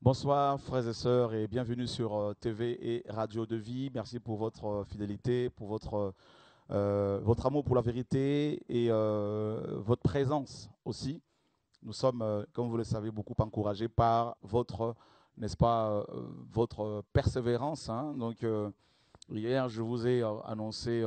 Bonsoir frères et sœurs et bienvenue sur TV et Radio de Vie. Merci pour votre fidélité, pour votre amour pour la vérité et votre présence aussi. Nous sommes, comme vous le savez, beaucoup encouragés par votre, n'est-ce pas, votre persévérance, hein. Donc hier, je vous ai annoncé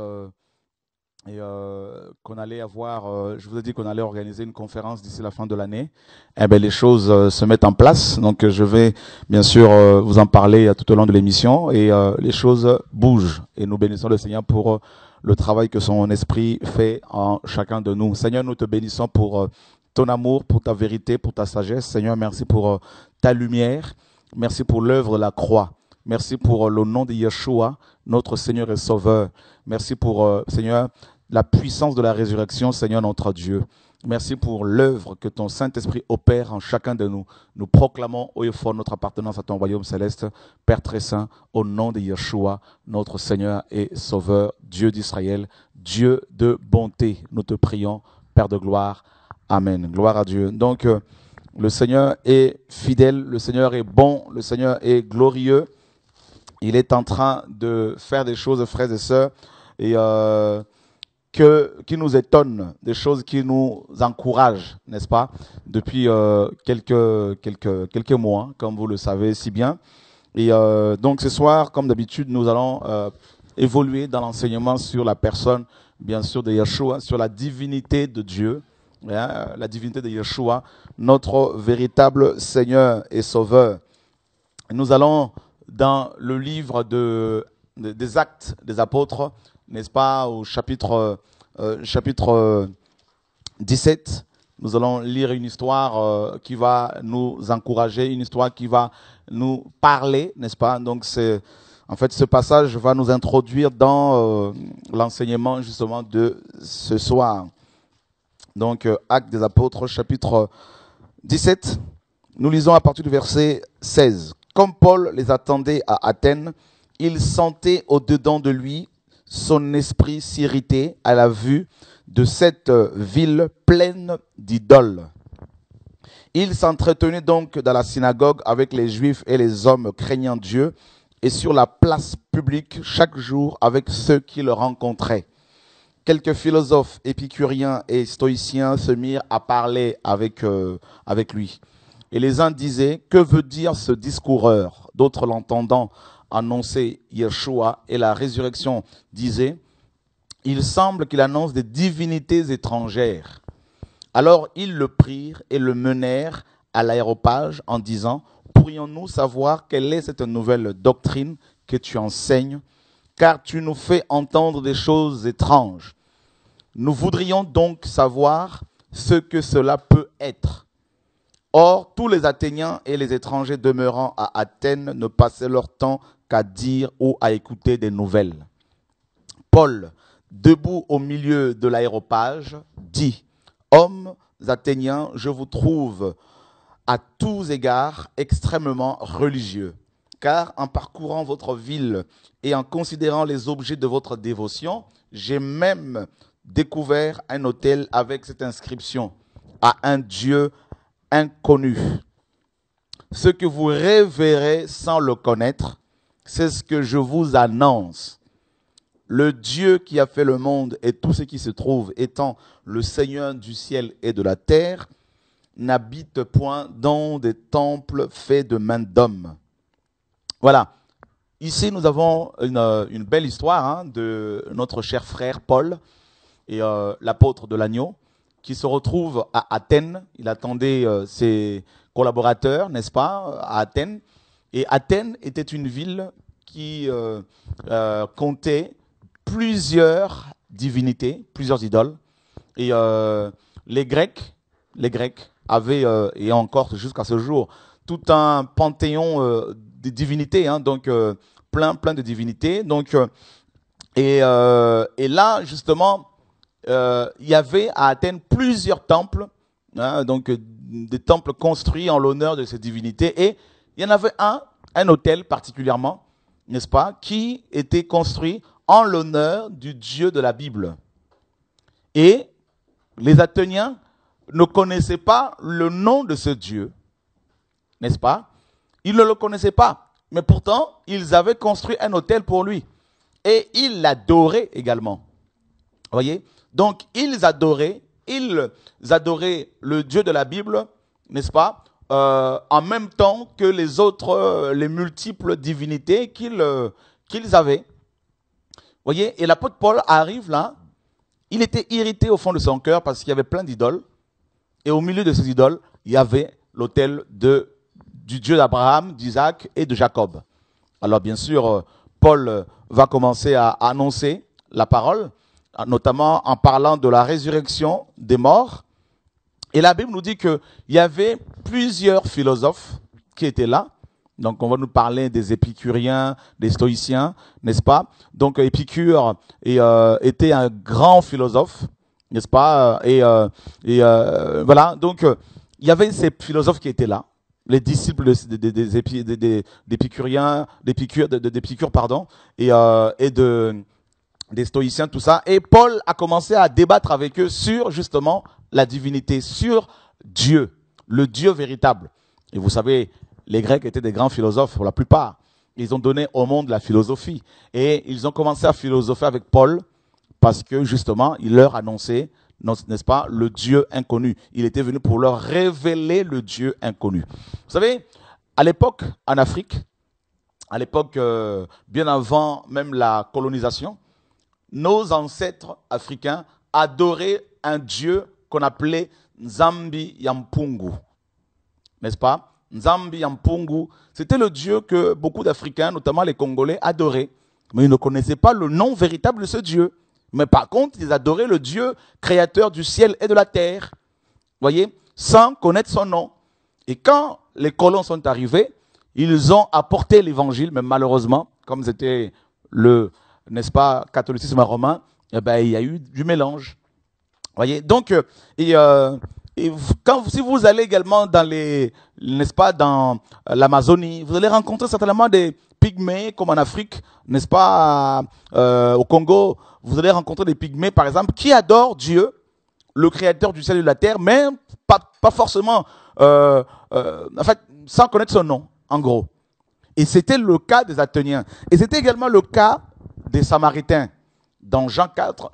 qu'on allait avoir, je vous ai dit qu'on allait organiser une conférence d'ici la fin de l'année. Eh bien, les choses se mettent en place. Donc, je vais bien sûr vous en parler tout au long de l'émission et les choses bougent. Et nous bénissons le Seigneur pour le travail que son esprit fait en chacun de nous. Seigneur, nous te bénissons pour ton amour, pour ta vérité, pour ta sagesse. Seigneur, merci pour ta lumière. Merci pour l'œuvre de la croix. Merci pour le nom de Yeshua, notre Seigneur et Sauveur. Merci pour, Seigneur, la puissance de la résurrection, Seigneur notre Dieu. Merci pour l'œuvre que ton Saint-Esprit opère en chacun de nous. Nous proclamons haut et fort notre appartenance à ton royaume céleste, Père très saint, au nom de Yeshua, notre Seigneur et Sauveur, Dieu d'Israël, Dieu de bonté. Nous te prions, Père de gloire. Amen. Gloire à Dieu. Donc, le Seigneur est fidèle, le Seigneur est bon, le Seigneur est glorieux. Il est en train de faire des choses, frères et sœurs, et qui nous étonnent, des choses qui nous encouragent, n'est-ce pas, depuis quelques mois, comme vous le savez si bien. Et donc ce soir, comme d'habitude, nous allons évoluer dans l'enseignement sur la personne, bien sûr, de Yeshua, sur la divinité de Dieu, hein, la divinité de Yeshua, notre véritable Seigneur et Sauveur. Nous allons dans le livre des Actes des Apôtres, n'est-ce pas, au chapitre 17, nous allons lire une histoire qui va nous encourager, une histoire qui va nous parler, n'est-ce pas? Donc, en fait, ce passage va nous introduire dans l'enseignement justement de ce soir. Donc, Actes des Apôtres, chapitre 17, nous lisons à partir du verset 16. Comme Paul les attendait à Athènes, il sentait au-dedans de lui son esprit s'irriter à la vue de cette ville pleine d'idoles. Il s'entretenait donc dans la synagogue avec les Juifs et les hommes craignant Dieu et sur la place publique chaque jour avec ceux qui le rencontraient. Quelques philosophes épicuriens et stoïciens se mirent à parler avec lui. Et les uns disaient, que veut dire ce discoureur? D'autres, l'entendant annoncer Yeshua et la résurrection, disaient, il semble qu'il annonce des divinités étrangères. Alors ils le prirent et le menèrent à l'aréopage en disant, pourrions-nous savoir quelle est cette nouvelle doctrine que tu enseignes, car tu nous fais entendre des choses étranges. Nous voudrions donc savoir ce que cela peut être. Or, tous les Athéniens et les étrangers demeurant à Athènes ne passaient leur temps qu'à dire ou à écouter des nouvelles. Paul, debout au milieu de l'aréopage, dit, « Hommes athéniens, je vous trouve à tous égards extrêmement religieux, car en parcourant votre ville et en considérant les objets de votre dévotion, j'ai même découvert un autel avec cette inscription, à un Dieu inconnu. Ce que vous révérez sans le connaître, c'est ce que je vous annonce. Le Dieu qui a fait le monde et tout ce qui se trouve, étant le Seigneur du ciel et de la terre, n'habite point dans des temples faits de mains d'hommes. » Voilà. Ici, nous avons une belle histoire, hein, de notre cher frère Paul et l'apôtre de l'agneau, qui se retrouve à Athènes. Il attendait ses collaborateurs, n'est-ce pas, à Athènes. Et Athènes était une ville qui comptait plusieurs divinités, plusieurs idoles. Et les Grecs avaient, et encore jusqu'à ce jour, tout un panthéon de divinités, hein, donc plein de divinités. Donc, et là, justement, il y avait à Athènes plusieurs temples, hein, donc des temples construits en l'honneur de ces divinités. Et il y en avait un autel particulièrement, n'est-ce pas, qui était construit en l'honneur du Dieu de la Bible. Et les Athéniens ne connaissaient pas le nom de ce Dieu, n'est-ce pas? Ils ne le connaissaient pas. Mais pourtant, ils avaient construit un autel pour lui. Et ils l'adoraient également. Vous voyez? Donc, ils adoraient le Dieu de la Bible, n'est-ce pas? En même temps que les autres, les multiples divinités qu'ils avaient. Vous voyez? Et l'apôtre Paul arrive là. Il était irrité au fond de son cœur parce qu'il y avait plein d'idoles. Et au milieu de ces idoles, il y avait l'autel du Dieu d'Abraham, d'Isaac et de Jacob. Alors bien sûr, Paul va commencer à annoncer la parole, notamment en parlant de la résurrection des morts. Et la Bible nous dit qu'il y avait plusieurs philosophes qui étaient là. Donc on va nous parler des épicuriens, des stoïciens, n'est-ce pas? Donc Épicure était un grand philosophe, n'est-ce pas? Voilà, donc il y avait ces philosophes qui étaient là, les disciples d'Épicure, pardon, des stoïciens, tout ça. Et Paul a commencé à débattre avec eux sur justement la divinité, sur Dieu, le Dieu véritable. Et vous savez, les Grecs étaient des grands philosophes pour la plupart. Ils ont donné au monde la philosophie. Et ils ont commencé à philosopher avec Paul parce que justement, il leur annonçait, n'est-ce pas, le Dieu inconnu. Il était venu pour leur révéler le Dieu inconnu. Vous savez, à l'époque, en Afrique, à l'époque, bien avant même la colonisation, nos ancêtres africains adoraient un Dieu qu'on appelait Nzambi Yampungu. N'est-ce pas? Nzambi Yampungu, c'était le Dieu que beaucoup d'Africains, notamment les Congolais, adoraient. Mais ils ne connaissaient pas le nom véritable de ce Dieu. Mais par contre, ils adoraient le Dieu créateur du ciel et de la terre. Vous voyez? Sans connaître son nom. Et quand les colons sont arrivés, ils ont apporté l'évangile, mais malheureusement, comme c'était n'est-ce pas, catholicisme romain, eh ben, il y a eu du mélange. Vous voyez? Donc, si vous allez également n'est-ce pas, dans l'Amazonie, vous allez rencontrer certainement des pygmées, comme en Afrique, n'est-ce pas, au Congo, vous allez rencontrer des pygmées, par exemple, qui adorent Dieu, le créateur du ciel et de la terre, mais pas forcément, en fait, sans connaître son nom, en gros. Et c'était le cas des Athéniens. Et c'était également le cas des Samaritains. Dans Jean 4,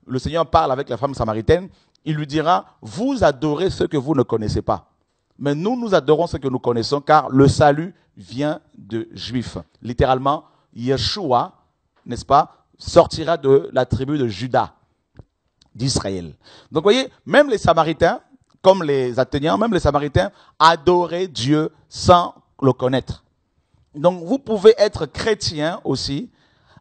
le Seigneur parle avec la femme samaritaine. Il lui dira, vous adorez ce que vous ne connaissez pas. Mais nous adorons ce que nous connaissons, car le salut vient de Juifs. Littéralement, Yeshua, n'est-ce pas, sortira de la tribu de Juda, d'Israël. Donc, vous voyez, même les Samaritains, comme les Athéniens, même les Samaritains adoraient Dieu sans le connaître. Donc, vous pouvez être chrétien aussi,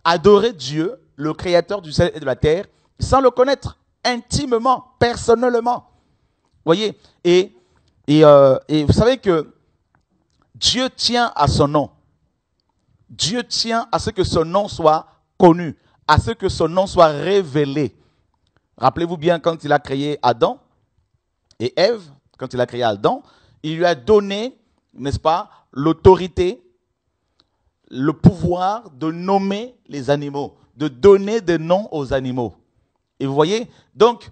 adorer Dieu, le créateur du ciel et de la terre, sans le connaître, intimement, personnellement. Vous voyez? Et vous savez que Dieu tient à son nom. Dieu tient à ce que son nom soit connu, à ce que son nom soit révélé. Rappelez-vous bien quand il a créé Adam et Ève, quand il a créé Adam, il lui a donné, n'est-ce pas, l'autorité, le pouvoir de nommer les animaux, de donner des noms aux animaux. Et vous voyez, donc,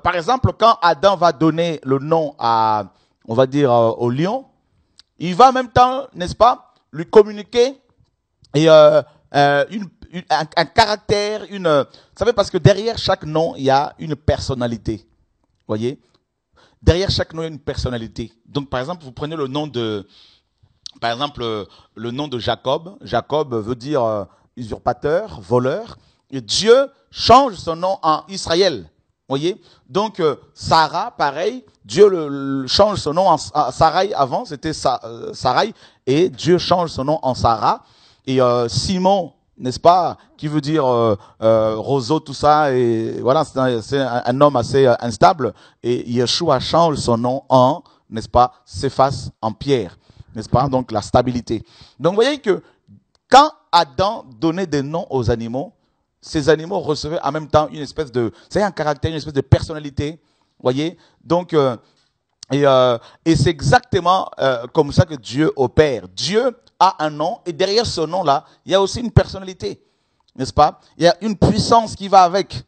par exemple, quand Adam va donner le nom à, on va dire, au lion, il va en même temps, n'est-ce pas, lui communiquer un caractère, vous savez, parce que derrière chaque nom, il y a une personnalité. Vous voyez? Derrière chaque nom, il y a une personnalité. Donc, par exemple, vous prenez le nom de Jacob. Jacob veut dire usurpateur, voleur. Et Dieu change son nom en Israël. Vous voyez? Donc, Sarah, pareil. Dieu change son nom en Sarai avant, c'était Sarai. Et Dieu change son nom en Sarah. Et Simon, n'est-ce pas, qui veut dire roseau, tout ça. Et voilà, c'est un homme assez instable. Et Yeshua change son nom en, n'est-ce pas, Céphas, en Pierre. N'est-ce pas? Donc, la stabilité. Donc, vous voyez que quand Adam donnait des noms aux animaux, ces animaux recevaient en même temps une espèce c'est un caractère, une espèce de personnalité. Vous voyez? Donc, et c'est exactement comme ça que Dieu opère. Dieu a un nom et derrière ce nom-là, il y a aussi une personnalité. N'est-ce pas? Il y a une puissance qui va avec.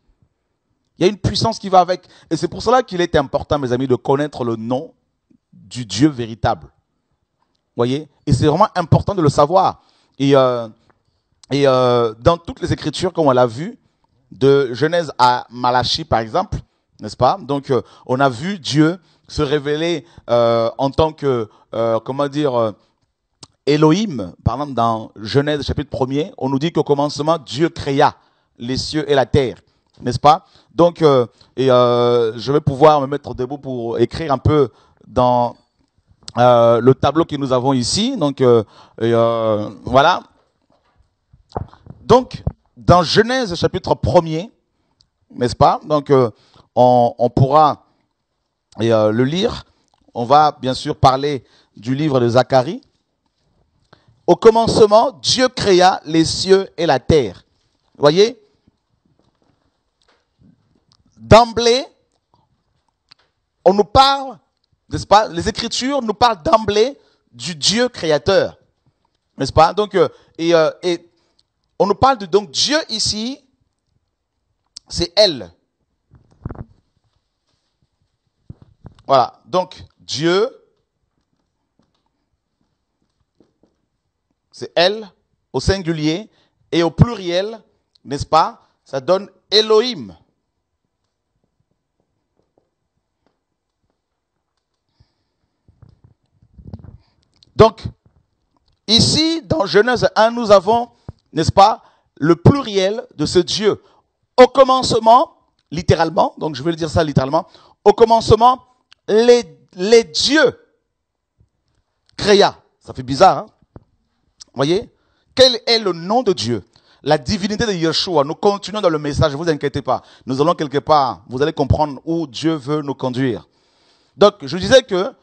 Il y a une puissance qui va avec. Et c'est pour cela qu'il est important, mes amis, de connaître le nom du Dieu véritable. Voyez? Et c'est vraiment important de le savoir. Et dans toutes les Écritures, comme on l'a vu, de Genèse à Malachie, par exemple, n'est-ce pas? Donc, on a vu Dieu se révéler en tant que, Elohim. Par exemple, dans Genèse chapitre 1er, on nous dit qu'au commencement, Dieu créa les cieux et la terre, n'est-ce pas? Donc, je vais pouvoir me mettre debout pour écrire un peu dans le tableau que nous avons ici. Donc, voilà. Donc, dans Genèse chapitre 1er, n'est-ce pas? Donc, on pourra le lire. On va bien sûr parler du livre de Zacharie. Au commencement, Dieu créa les cieux et la terre. Voyez? D'emblée, on nous parle, n'est-ce pas? Les Écritures nous parlent d'emblée du Dieu créateur, n'est-ce pas? Donc, et on nous parle de donc Dieu ici, c'est elle. Voilà. Donc Dieu, c'est elle au singulier et au pluriel, n'est-ce pas? Ça donne Elohim. Donc, ici, dans Genèse 1, nous avons, n'est-ce pas, le pluriel de ce Dieu. Au commencement, littéralement, donc je vais le dire ça littéralement, au commencement, les dieux créa. Ça fait bizarre, hein? Voyez? Quel est le nom de Dieu? La divinité de Yeshua. Nous continuons dans le message, ne vous inquiétez pas. Nous allons quelque part, vous allez comprendre où Dieu veut nous conduire. Donc, je disais que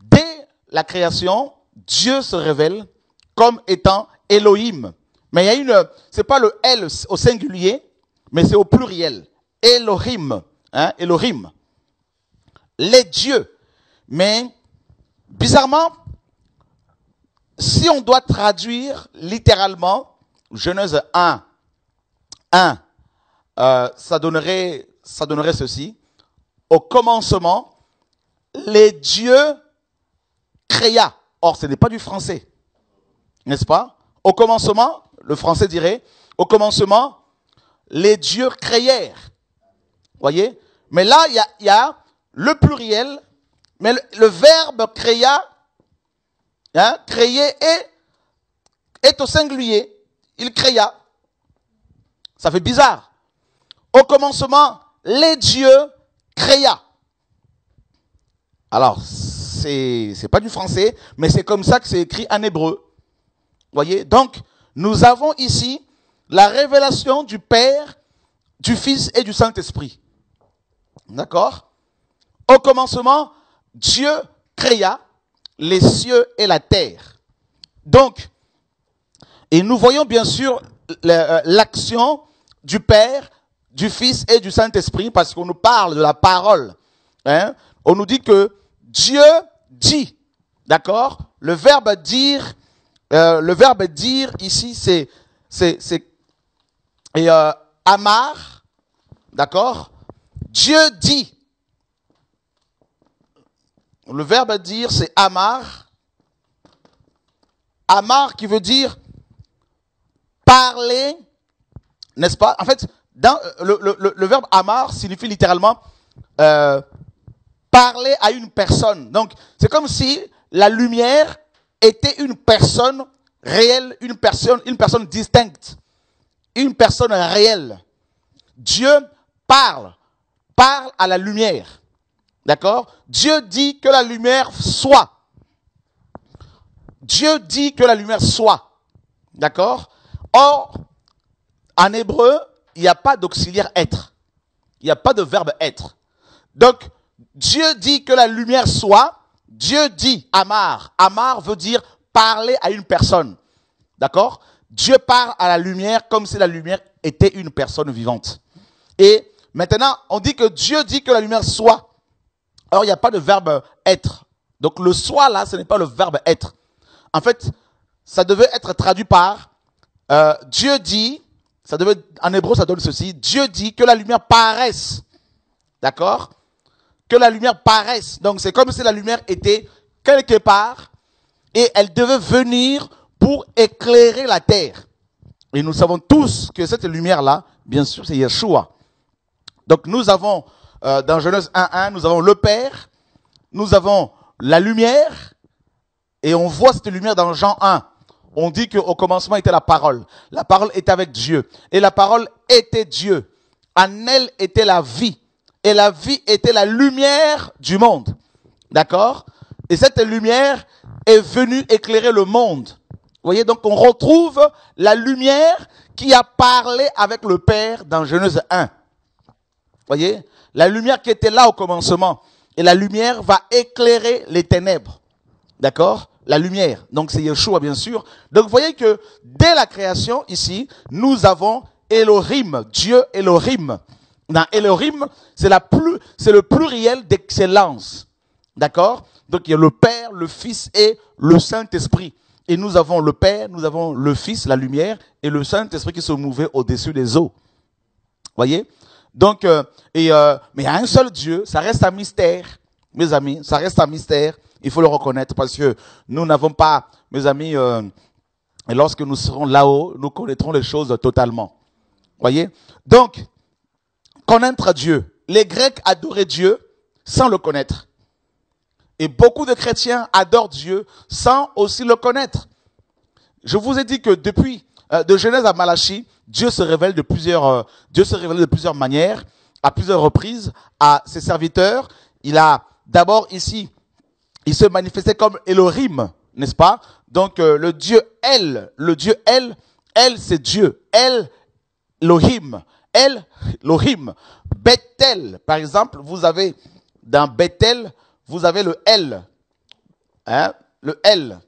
dès la création, Dieu se révèle comme étant Elohim. Mais il y a c'est pas le L au singulier, mais c'est au pluriel. Elohim, hein, Elohim. Les dieux. Mais, bizarrement, si on doit traduire littéralement Genèse 1, ça donnerait ceci. Au commencement, les dieux créa. Or, ce n'est pas du français. N'est-ce pas? Au commencement, le français dirait, au commencement, les dieux créèrent. Voyez? Mais là, il y a le pluriel, mais le verbe créa, hein, créer est au singulier. Il créa. Ça fait bizarre. Au commencement, les dieux créa. Alors, c'est pas du français, mais c'est comme ça que c'est écrit en hébreu. Voyez? Donc, nous avons ici la révélation du Père, du Fils et du Saint-Esprit. D'accord? Au commencement, Dieu créa les cieux et la terre. Donc, et nous voyons bien sûr l'action du Père, du Fils et du Saint-Esprit, parce qu'on nous parle de la parole. Hein? On nous dit que Dieu dit, d'accord? Le verbe dire ici, c'est amar, d'accord? Dieu dit. Le verbe dire, c'est amar. Amar qui veut dire parler, n'est-ce pas? En fait, dans le verbe amar signifie littéralement parler à une personne. Donc, c'est comme si la lumière était une personne réelle, une personne distincte, une personne réelle. Dieu parle à la lumière. D'accord? Dieu dit que la lumière soit. Dieu dit que la lumière soit. D'accord? Or, en hébreu, il n'y a pas d'auxiliaire être. Il n'y a pas de verbe être. Donc, Dieu dit que la lumière soit. Dieu dit amar. Amar veut dire parler à une personne. D'accord? Dieu parle à la lumière comme si la lumière était une personne vivante. Et maintenant, on dit que Dieu dit que la lumière soit. Alors, il n'y a pas de verbe être. Donc, le soit là, ce n'est pas le verbe être. En fait, ça devait être traduit par Dieu dit, en hébreu, ça donne ceci. Dieu dit que la lumière paraisse. D'accord? Que la lumière paraisse. Donc, c'est comme si la lumière était quelque part et elle devait venir pour éclairer la terre. Et nous savons tous que cette lumière-là, bien sûr, c'est Yeshua. Donc nous avons, dans Genèse 1.1, nous avons le Père, nous avons la lumière, et on voit cette lumière dans Jean 1. On dit qu'au commencement était la parole. La parole était avec Dieu. Et la parole était Dieu. En elle était la vie. Et la vie était la lumière du monde. D'accord? Et cette lumière est venue éclairer le monde. Vous voyez, donc on retrouve la lumière qui a parlé avec le Père dans Genèse 1. Vous voyez, la lumière qui était là au commencement. Et la lumière va éclairer les ténèbres. D'accord? La lumière. Donc c'est Yeshua, bien sûr. Donc vous voyez que dès la création, ici, nous avons Elohim, Dieu Elohim. Dans Elohim, c'est le pluriel d'excellence. D'accord? Donc il y a le Père, le Fils et le Saint-Esprit. Et nous avons le Père, nous avons le Fils, la lumière, et le Saint-Esprit qui se mouvait au-dessus des eaux. Voyez? Donc, mais il y a un seul Dieu, ça reste un mystère, mes amis, ça reste un mystère, il faut le reconnaître, parce que nous n'avons pas, mes amis, et lorsque nous serons là-haut, nous connaîtrons les choses totalement. Voyez? Donc, connaître Dieu. Les Grecs adoraient Dieu sans le connaître. Et beaucoup de chrétiens adorent Dieu sans aussi le connaître. Je vous ai dit que depuis, de Genèse à Malachie, Dieu se révèle de plusieurs manières, à plusieurs reprises, à ses serviteurs. Il a d'abord ici, il se manifestait comme Elohim, n'est-ce pas? Donc le Dieu El, c'est Dieu. Elohim, Bethel, par exemple, vous avez dans Bethel, vous avez le El, hein, le El.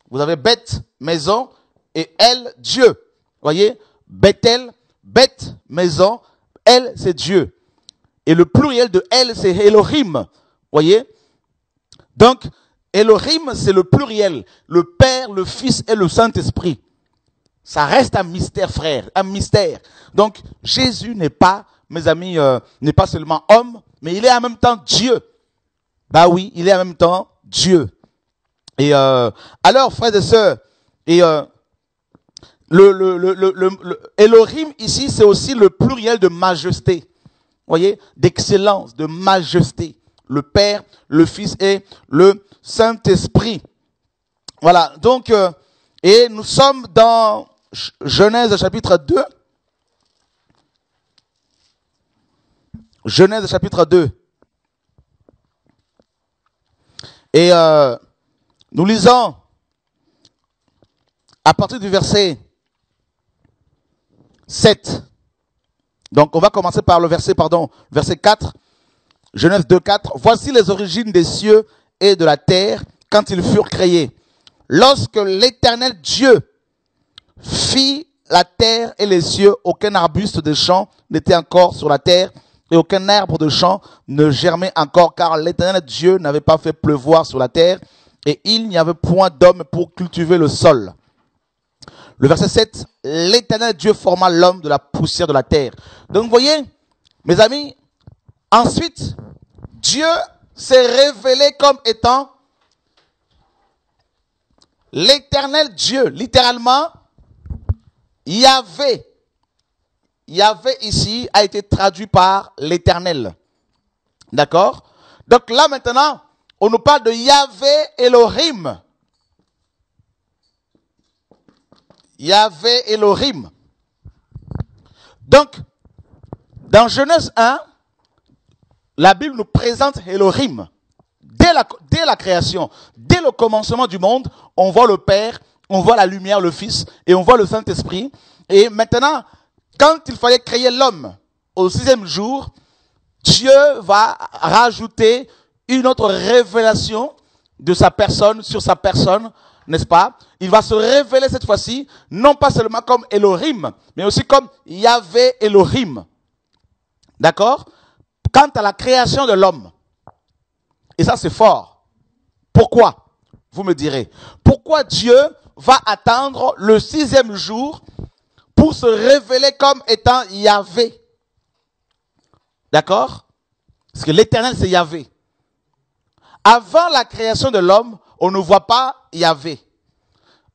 Vous avez Beth, maison, et El, Dieu. Voyez, Bethel, Beth, maison, El, c'est Dieu. Et le pluriel de El, c'est Elohim. Voyez? Donc, Elohim, c'est le pluriel. Le Père, le Fils et le Saint-Esprit. Ça reste un mystère, frère, un mystère. Donc, Jésus n'est pas, mes amis, n'est pas seulement homme, mais il est en même temps Dieu. Bah oui, il est en même temps Dieu. Et alors, frères et sœurs, et le Elohim ici, c'est aussi le pluriel de majesté. Vous voyez, d'excellence, de majesté. Le Père, le Fils et le Saint-Esprit. Voilà, donc, et nous sommes dans Genèse chapitre 2. Genèse chapitre 2. Et nous lisons à partir du verset 7. Donc on va commencer par le verset 4. Genèse 2, 4. Voici les origines des cieux et de la terre quand ils furent créés. Lorsque l'Éternel Dieu fit la terre et les cieux, aucun arbuste de champ n'était encore sur la terre et aucun arbre de champ ne germait encore, car l'Éternel Dieu n'avait pas fait pleuvoir sur la terre et il n'y avait point d'homme pour cultiver le sol. Le verset 7, l'Éternel Dieu forma l'homme de la poussière de la terre. Donc vous voyez, mes amis, ensuite, Dieu s'est révélé comme étant l'Éternel Dieu, littéralement, Yahvé. Yahvé ici a été traduit par l'Éternel. D'accord? Donc là maintenant, on nous parle de Yahvé Elohim. Yahvé Elohim. Donc, dans Genèse 1, la Bible nous présente Elohim. Dès la création, dès le commencement du monde, on voit le Père, on voit la lumière, le Fils, et on voit le Saint-Esprit. Et maintenant, quand il fallait créer l'homme au 6e jour, Dieu va rajouter une autre révélation de sa personne, sur sa personne, n'est-ce pas? Il va se révéler cette fois-ci, non pas seulement comme Elohim, mais aussi comme Yahvé Elohim. D'accord? Quant à la création de l'homme, et ça c'est fort. Pourquoi? Vous me direz. Pourquoi Dieu va attendre le 6e jour pour se révéler comme étant Yahvé? D'accord? Parce que l'Éternel c'est Yahvé. Avant la création de l'homme, on ne voit pas Yahvé,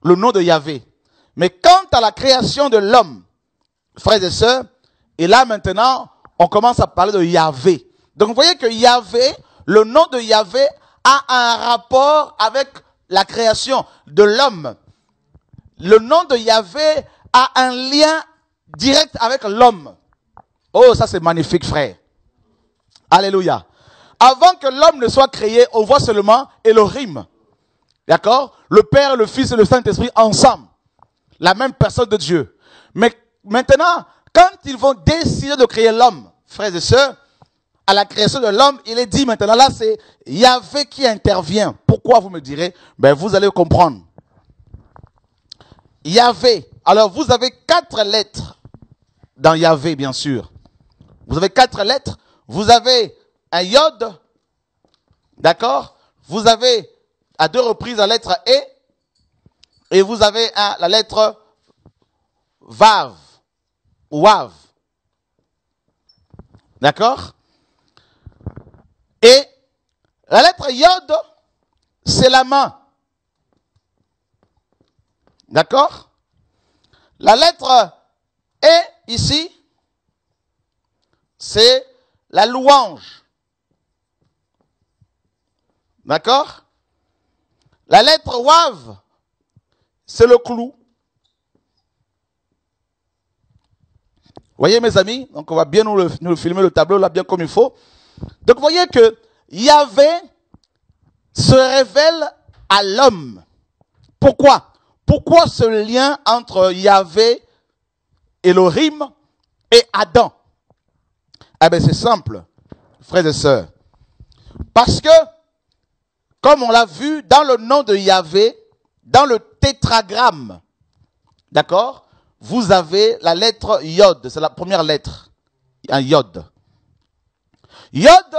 le nom de Yahvé. Mais quant à la création de l'homme, frères et sœurs, et là maintenant, on commence à parler de Yahvé. Donc vous voyez que Yahvé, le nom de Yahvé a un rapport avec la création de l'homme. Le nom de Yahvé a un lien direct avec l'homme. Oh, ça c'est magnifique, frère. Alléluia. Avant que l'homme ne soit créé, on voit seulement Elohim. D'accord? Le Père, le Fils et le Saint-Esprit ensemble. La même personne de Dieu. Mais maintenant, quand ils vont décider de créer l'homme, frères et sœurs, à la création de l'homme, il est dit maintenant, là c'est Yahvé qui intervient. Pourquoi vous me direz? Ben vous allez comprendre. Yahvé. Alors vous avez 4 lettres dans Yahvé, bien sûr. Vous avez 4 lettres. Vous avez un Yod. D'accord? Vous avez à 2 reprises la lettre E. Et vous avez la lettre Vav. Ou Wav. D'accord? Et la lettre Yod, c'est la main. D'accord? La lettre E, ici, c'est la louange. D'accord? La lettre Wav, c'est le clou. Voyez mes amis, donc on va bien nous filmer le tableau là bien comme il faut. Donc vous voyez que Yahvé se révèle à l'homme. Pourquoi? Pourquoi ce lien entre Yahvé, Elohim et Adam? Eh bien c'est simple, frères et sœurs. Parce que, comme on l'a vu, dans le nom de Yahvé, dans le tétragramme, d'accord, vous avez la lettre Yod, c'est la première lettre, un Yod. Yod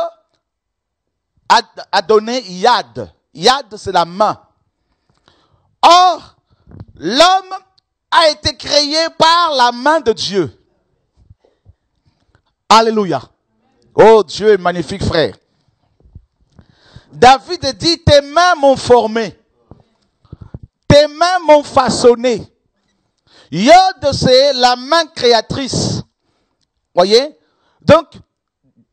a donné Yad. Yad, c'est la main. Or, l'homme a été créé par la main de Dieu. Alléluia. Oh, Dieu est magnifique, frère. David dit, tes mains m'ont formé. Tes mains m'ont façonné. Yod, c'est la main créatrice. Voyez? Donc,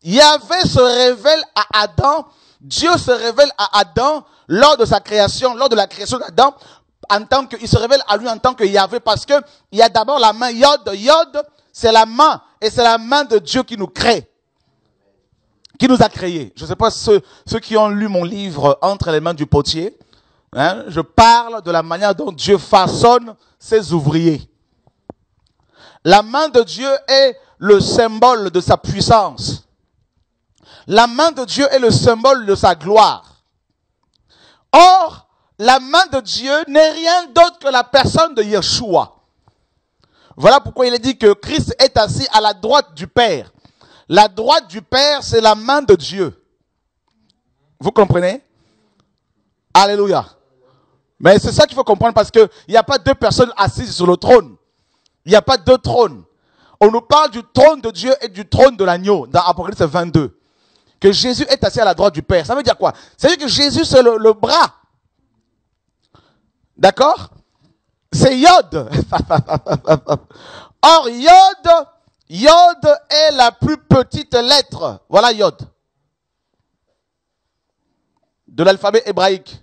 Yahvé se révèle à Adam. Dieu se révèle à Adam lors de sa création, lors de la création d'Adam, il se révèle à lui en tant que Yahvé, parce que il y a d'abord la main Yod. Yod, c'est la main, et c'est la main de Dieu qui nous crée, qui nous a créés. Je ne sais pas ceux qui ont lu mon livre Entre les mains du potier, hein, je parle de la manière dont Dieu façonne ses ouvriers. La main de Dieu est le symbole de sa puissance. La main de Dieu est le symbole de sa gloire. Or, la main de Dieu n'est rien d'autre que la personne de Yeshua. Voilà pourquoi il est dit que Christ est assis à la droite du Père. La droite du Père, c'est la main de Dieu. Vous comprenez? Alléluia. Mais c'est ça qu'il faut comprendre, parce qu'il n'y a pas 2 personnes assises sur le trône. Il n'y a pas 2 trônes. On nous parle du trône de Dieu et du trône de l'agneau dans Apocalypse 22. Que Jésus est assis à la droite du Père. Ça veut dire quoi? Ça veut dire que Jésus, c'est le bras. D'accord? C'est Yod. Or, Yod est la plus petite lettre. Voilà Yod. De l'alphabet hébraïque.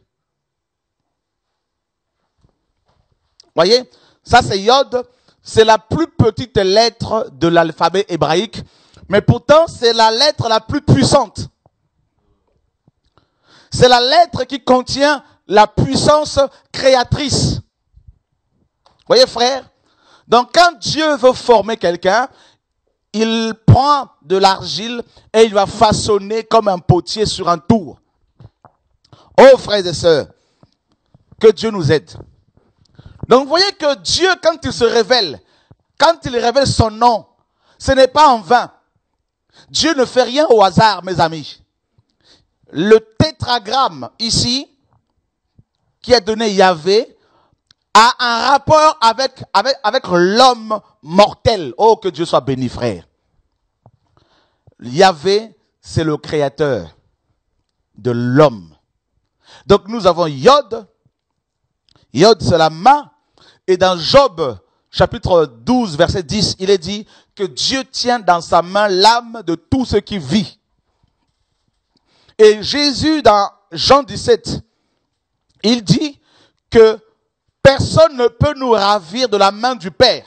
Voyez? Ça, c'est Yod. C'est la plus petite lettre de l'alphabet hébraïque. Mais pourtant, c'est la lettre la plus puissante. C'est la lettre qui contient la puissance créatrice. Voyez, frère? Donc, quand Dieu veut former quelqu'un, il prend de l'argile et il va façonner comme un potier sur un tour. Oh, frères et sœurs, que Dieu nous aide. Donc, vous voyez que Dieu, quand il se révèle, quand il révèle son nom, ce n'est pas en vain. Dieu ne fait rien au hasard, mes amis. Le tétragramme ici, qui est donné Yahvé, a un rapport avec l'homme mortel. Oh, que Dieu soit béni, frère. Yahvé, c'est le créateur de l'homme. Donc nous avons Yod. Yod, c'est la main. Et dans Job, chapitre 12, verset 10, il est dit que Dieu tient dans sa main l'âme de tout ce qui vit. Et Jésus, dans Jean 17, il dit que personne ne peut nous ravir de la main du Père.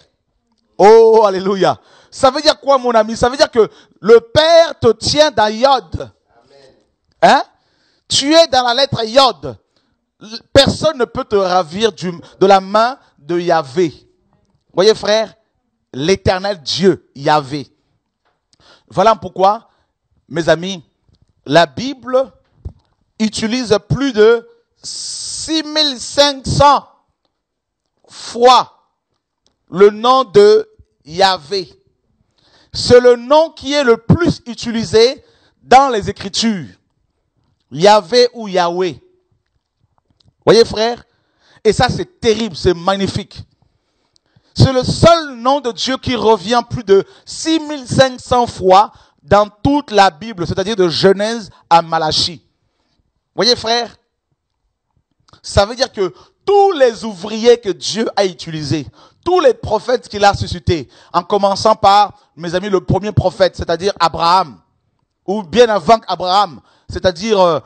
Oh, alléluia. Ça veut dire quoi, mon ami? Ça veut dire que le Père te tient dans Yod. Hein? Tu es dans la lettre Yod. Personne ne peut te ravir de la main de Yahvé. Voyez, frère, l'éternel Dieu, Yahvé. Voilà pourquoi, mes amis, la Bible utilise plus de 6500 fois le nom de Yahvé. C'est le nom qui est le plus utilisé dans les Écritures. Yahvé ou Yahweh. Voyez, frère? Et ça, c'est terrible, c'est magnifique. C'est le seul nom de Dieu qui revient plus de 6500 fois dans toute la Bible, c'est-à-dire de Genèse à Malachie. Voyez, frère? Ça veut dire que tous les ouvriers que Dieu a utilisés, tous les prophètes qu'il a suscités, en commençant par, mes amis, le premier prophète, c'est-à-dire Abraham, ou bien avant Abraham, c'est-à-dire,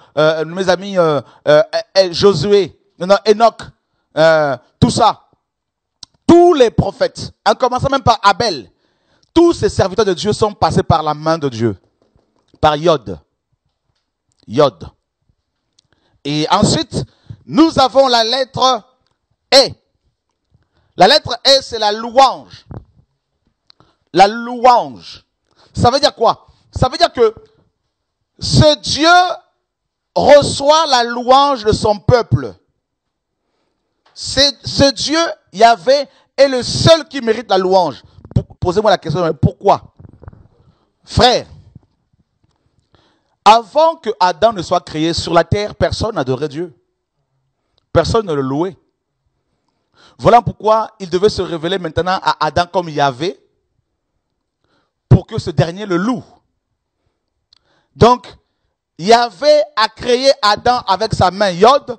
mes amis, Josué, Enoch, tout ça. Tous les prophètes, en commençant même par Abel, tous ces serviteurs de Dieu sont passés par la main de Dieu, par Yod. Yod. Et ensuite, nous avons la lettre E. La lettre E, c'est la louange. La louange. Ça veut dire quoi? Ça veut dire que ce Dieu reçoit la louange de son peuple. Ce Dieu, Yahvé, est le seul qui mérite la louange. Posez-moi la question, pourquoi? Frère, avant que Adam ne soit créé sur la terre, personne n'adorait Dieu. Personne ne le louait. Voilà pourquoi il devait se révéler maintenant à Adam comme Yahvé, pour que ce dernier le loue. Donc, Yahvé a créé Adam avec sa main Yod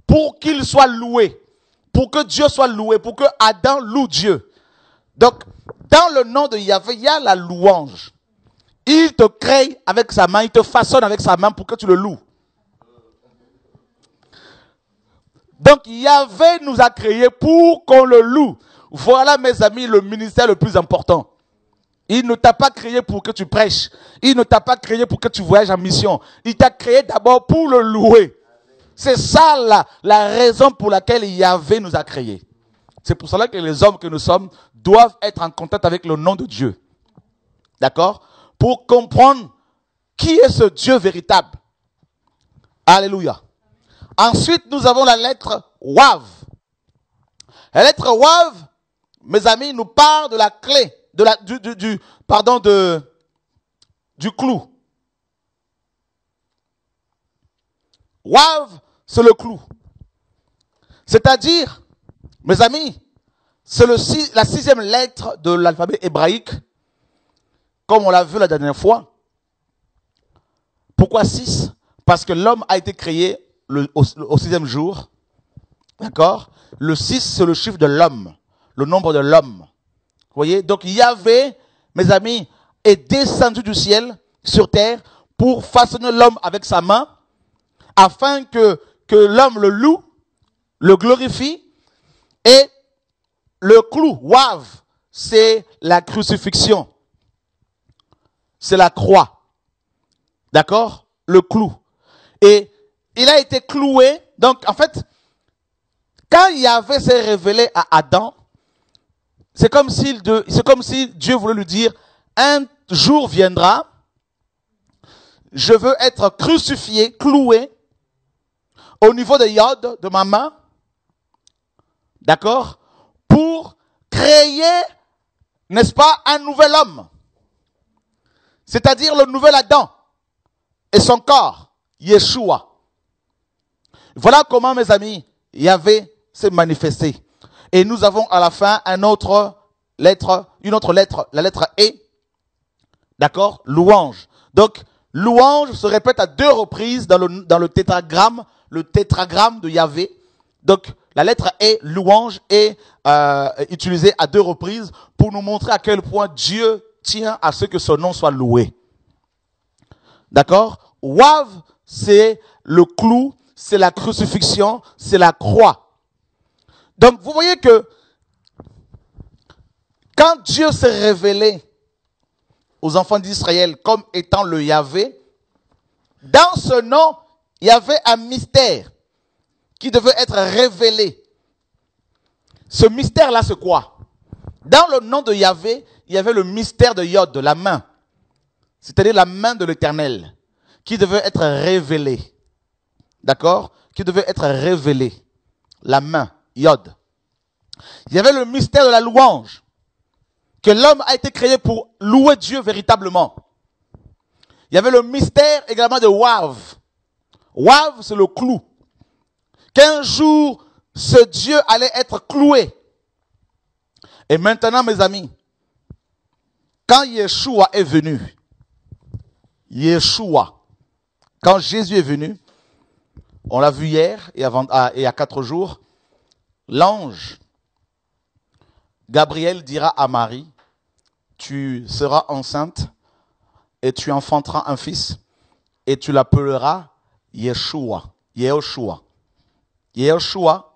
pour qu'il soit loué, pour que Dieu soit loué, pour que Adam loue Dieu. Donc, dans le nom de Yahvé, il y a la louange. Il te crée avec sa main, il te façonne avec sa main pour que tu le loues. Donc, Yahvé nous a créés pour qu'on le loue. Voilà, mes amis, le ministère le plus important. Il ne t'a pas créé pour que tu prêches. Il ne t'a pas créé pour que tu voyages en mission. Il t'a créé d'abord pour le louer. C'est ça la raison pour laquelle Yahvé nous a créés. C'est pour cela que les hommes que nous sommes doivent être en contact avec le nom de Dieu. D'accord? Pour comprendre qui est ce Dieu véritable. Alléluia. Ensuite, nous avons la lettre Wav. La lettre Wav, mes amis, nous parle de la clé, du clou. Wav, c'est le clou. C'est-à-dire, mes amis, c'est la 6e lettre de l'alphabet hébraïque, comme on l'a vu la dernière fois. Pourquoi 6? Parce que l'homme a été créé au 6e jour. D'accord? Le 6, c'est le chiffre de l'homme, le nombre de l'homme. Vous voyez? Donc Yahvé, mes amis, est descendu du ciel sur terre pour façonner l'homme avec sa main, afin que l'homme le loue, le glorifie, et le clou, Wav, c'est la crucifixion. C'est la croix. D'accord? Le clou. Et il a été cloué. Donc, en fait, quand Yahvé s'est révélé à Adam, c'est comme si Dieu voulait lui dire, un jour viendra, je veux être crucifié, cloué, au niveau de Yod, de ma main, d'accord, pour créer, n'est-ce pas, un nouvel homme. C'est-à-dire le nouvel Adam et son corps, Yeshua. Voilà comment, mes amis, Yahvé s'est manifesté. Et nous avons à la fin une autre lettre, la lettre E. D'accord? Louange. Donc, louange se répète à 2 reprises dans le tétragramme le tétragramme de Yahvé. Donc, la lettre E, louange, est utilisée à 2 reprises pour nous montrer à quel point Dieu tient à ce que son nom soit loué. D'accord? Wav, c'est le clou, c'est la crucifixion, c'est la croix. Donc, vous voyez que quand Dieu s'est révélé aux enfants d'Israël comme étant le Yahvé, dans ce nom, il y avait un mystère qui devait être révélé. Ce mystère-là, c'est quoi? Dans le nom de Yahvé, il y avait le mystère de Yod, de la main. C'est-à-dire la main de l'Éternel, qui devait être révélée. D'accord? Qui devait être révélée. La main, Yod. Il y avait le mystère de la louange. Que l'homme a été créé pour louer Dieu véritablement. Il y avait le mystère également de Wav. Wav, c'est le clou. Qu'un jour, ce Dieu allait être cloué. Et maintenant, mes amis, quand Yeshua est venu, quand Jésus est venu, on l'a vu hier et il y a 4 jours, l'ange Gabriel dira à Marie, tu seras enceinte et tu enfanteras un fils et tu l'appelleras Yeshua. Yehoshua. Yehoshua,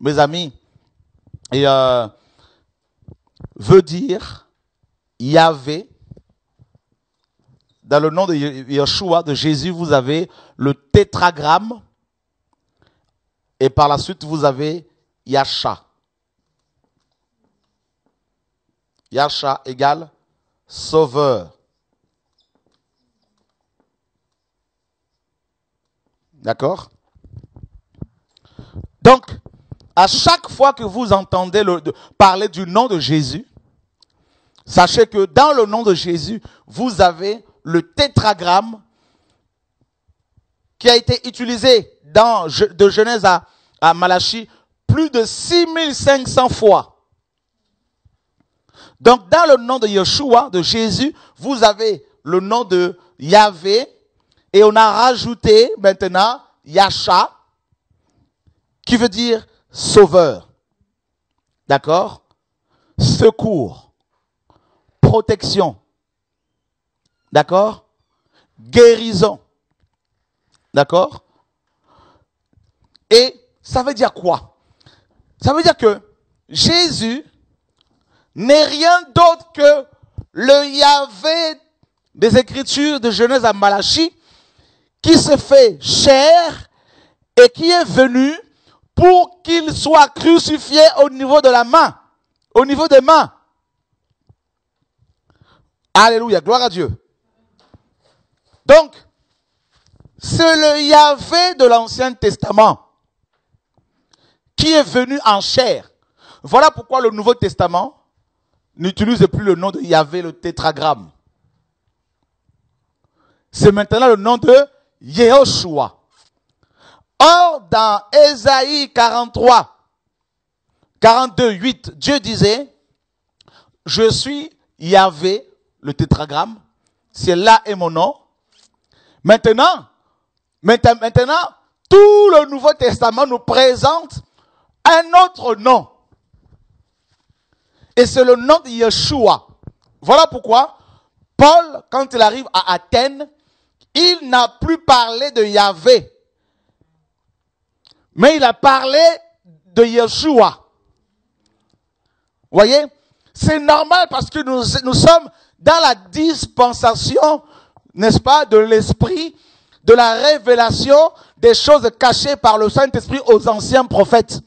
mes amis, veut dire Yahvé. Dans le nom de Yeshua, de Jésus, vous avez le tétragramme et par la suite vous avez Yasha. Yasha égale sauveur. D'accord? Donc, à chaque fois que vous entendez parler du nom de Jésus, sachez que dans le nom de Jésus, vous avez le tétragramme qui a été utilisé de Genèse à Malachie plus de 6500 fois. Donc, dans le nom de Yeshua, de Jésus, vous avez le nom de Yahvé et on a rajouté maintenant Yasha, qui veut dire sauveur. D'accord? Secours. Protection. D'accord? Guérison. D'accord? Et ça veut dire quoi? Ça veut dire que Jésus n'est rien d'autre que le Yahvé des Écritures de Genèse à Malachie qui se fait chair et qui est venu pour qu'il soit crucifié au niveau de la main, au niveau des mains. Alléluia, gloire à Dieu. Donc, c'est le Yahvé de l'Ancien Testament qui est venu en chair. Voilà pourquoi le Nouveau Testament n'utilise plus le nom de Yahvé, le tétragramme. C'est maintenant le nom de Yehoshua. Or, dans Ésaïe 43, 42, 8, Dieu disait, je suis Yahvé, le tétragramme, c'est là est mon nom. Maintenant, tout le Nouveau Testament nous présente un autre nom. Et c'est le nom de Yeshua. Voilà pourquoi Paul, quand il arrive à Athènes, il n'a plus parlé de Yahvé. Mais il a parlé de Yeshua. Vous voyez? C'est normal parce que nous sommes dans la dispensation, n'est-ce pas, de l'esprit, de la révélation des choses cachées par le Saint-Esprit aux anciens prophètes.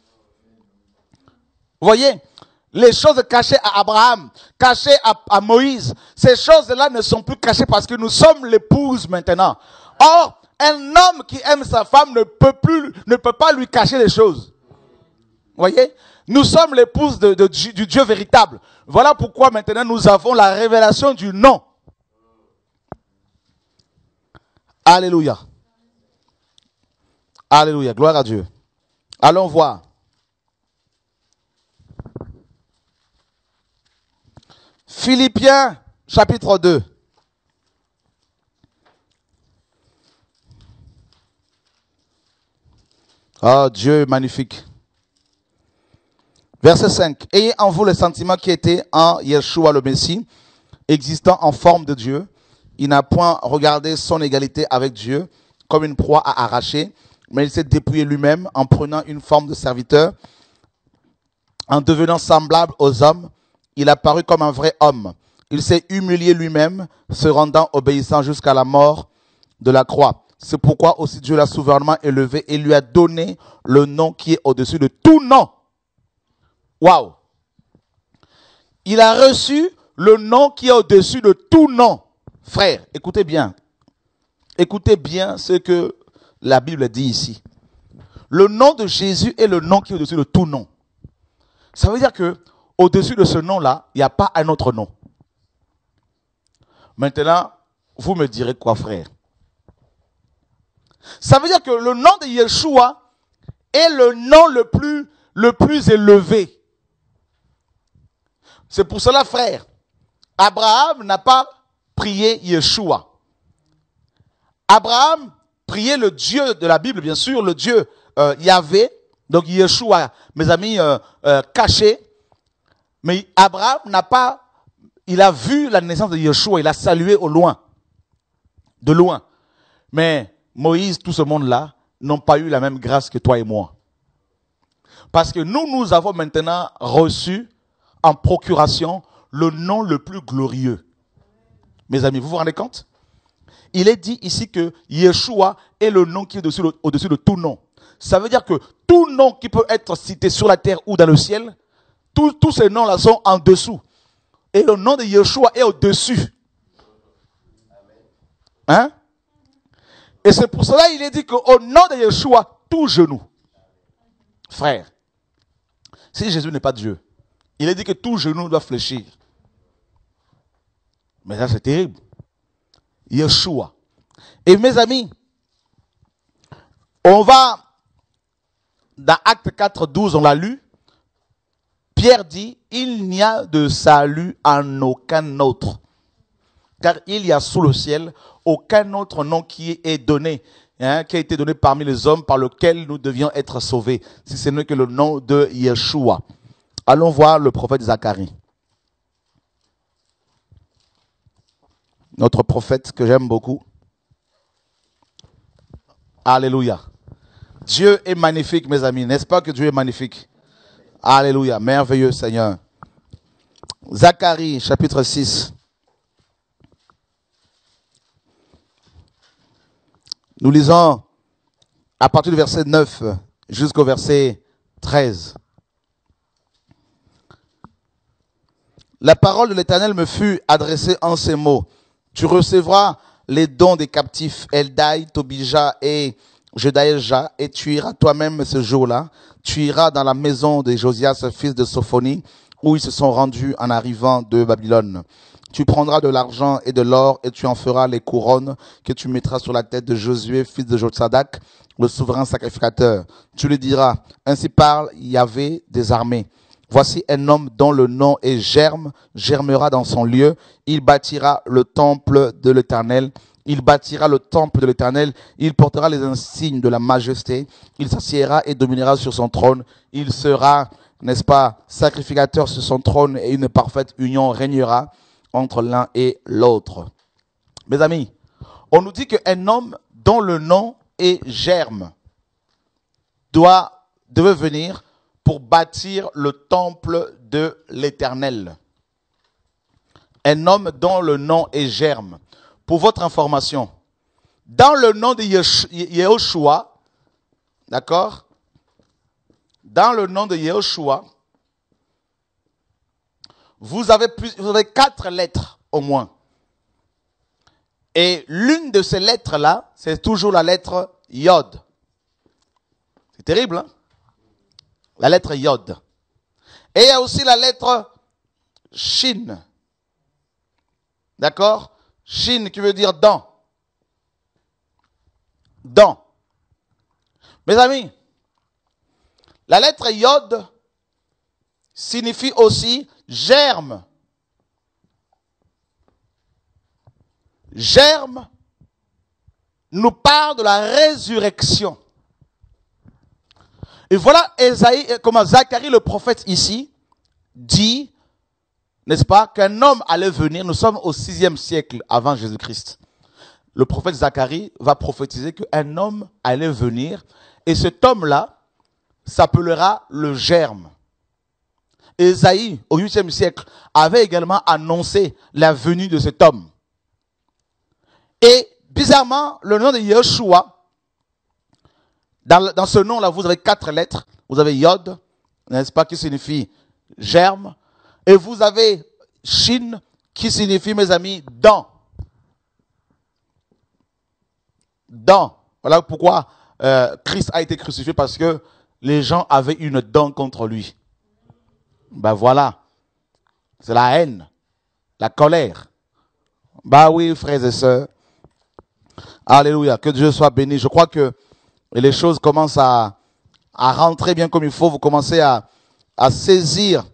Vous voyez? Les choses cachées à Abraham, cachées à Moïse, ces choses-là ne sont plus cachées parce que nous sommes l'épouse maintenant. Or, un homme qui aime sa femme ne peut pas lui cacher les choses. Vous voyez? Nous sommes l'épouse du Dieu véritable. Voilà pourquoi maintenant nous avons la révélation du nom. Alléluia. Alléluia. Gloire à Dieu. Allons voir. Philippiens, chapitre 2. Oh, Dieu est magnifique. Verset 5. Ayez en vous le sentiment qui était en Yeshua le Messie, existant en forme de Dieu. Il n'a point regardé son égalité avec Dieu comme une proie à arracher, mais il s'est dépouillé lui-même en prenant une forme de serviteur. En devenant semblable aux hommes, il apparut comme un vrai homme. Il s'est humilié lui-même, se rendant obéissant jusqu'à la mort de la croix. C'est pourquoi aussi Dieu l'a souverainement élevé et lui a donné le nom qui est au-dessus de tout nom. Waouh! Il a reçu le nom qui est au-dessus de tout nom. Frère, écoutez bien. Écoutez bien ce que la Bible dit ici. Le nom de Jésus est le nom qui est au-dessus de tout nom. Ça veut dire que au-dessus de ce nom-là, il n'y a pas un autre nom. Maintenant, vous me direz quoi, frère? Ça veut dire que le nom de Yeshua est le nom le plus élevé. C'est pour cela, frère, Abraham n'a pas prié Yeshua. Abraham priait le Dieu de la Bible, bien sûr, le Dieu Yahvé, donc Yeshua, mes amis, caché. Mais Abraham n'a pas, il a vu la naissance de Yeshua, il a salué au loin, de loin. Mais Moïse, tout ce monde-là, n'ont pas eu la même grâce que toi et moi. Parce que nous avons maintenant reçu en procuration le nom le plus glorieux. Mes amis, vous vous rendez compte? Il est dit ici que Yeshua est le nom qui est au-dessus de tout nom. Ça veut dire que tout nom qui peut être cité sur la terre ou dans le ciel, tous ces noms-là sont en dessous. Et le nom de Yeshua est au-dessus. Hein? Et c'est pour cela qu'il est dit qu'au nom de Yeshua, tout genou. Frère, si Jésus n'est pas Dieu, il est dit que tout genou doit fléchir. Mais ça, c'est terrible. Yeshua. Et mes amis, on va, dans Acte 4, 12, on l'a lu, Pierre dit, il n'y a de salut en aucun autre. Car il y a sous le ciel aucun autre nom qui est donné, qui a été donné parmi les hommes par lequel nous devions être sauvés, si ce n'est que le nom de Yeshua. Allons voir le prophète Zacharie. Notre prophète que j'aime beaucoup. Alléluia. Dieu est magnifique, mes amis. N'est-ce pas que Dieu est magnifique? Alléluia. Merveilleux Seigneur. Zacharie, chapitre 6. Nous lisons à partir du verset 9 jusqu'au verset 13. La parole de l'Éternel me fut adressée en ces mots. Tu recevras les dons des captifs Eldai, Tobija et Jedaïja, et tu iras toi-même ce jour-là. Tu iras dans la maison de Josias, fils de Sophonie, où ils se sont rendus en arrivant de Babylone. Tu prendras de l'argent et de l'or, et tu en feras les couronnes que tu mettras sur la tête de Josué, fils de Jotsadak, le souverain sacrificateur. Tu lui diras, ainsi parle Yahvé des armées. Voici un homme dont le nom est Germe, germera dans son lieu. Il bâtira le temple de l'Éternel. Il bâtira le temple de l'Éternel. Il portera les insignes de la majesté. Il s'assiera et dominera sur son trône. Il sera, n'est-ce pas, sacrificateur sur son trône et une parfaite union régnera entre l'un et l'autre. Mes amis, on nous dit qu'un homme dont le nom est Germe devait venir pour bâtir le temple de l'Éternel. Un homme dont le nom est Germe. Pour votre information, dans le nom de Yehoshua, d'accord? Dans le nom de Yehoshua, vous avez 4 lettres au moins. Et l'une de ces lettres-là, c'est toujours la lettre Yod. C'est terrible, hein? La lettre Yod. Et il y a aussi la lettre Shin. D'accord? Shin qui veut dire dans. Dans. Mes amis, la lettre Yod signifie aussi germe. Germe nous parle de la résurrection. Et voilà comment Zacharie le prophète ici dit, n'est-ce pas, qu'un homme allait venir. Nous sommes au 6e siècle avant Jésus-Christ. Le prophète Zacharie va prophétiser qu'un homme allait venir et cet homme-là s'appellera le germe. Ésaïe, au 8e siècle, avait également annoncé la venue de cet homme. Et bizarrement, le nom de Yeshua, dans ce nom-là, vous avez 4 lettres. Vous avez Yod, n'est-ce pas, qui signifie germe. Et vous avez Shin, qui signifie, mes amis, dent. Dent. Voilà pourquoi Christ a été crucifié, parce que les gens avaient une dent contre lui. Ben voilà. C'est la haine, la colère. Bah oui, frères et sœurs. Alléluia. Que Dieu soit béni. Je crois que les choses commencent à rentrer bien comme il faut. Vous commencez à saisir,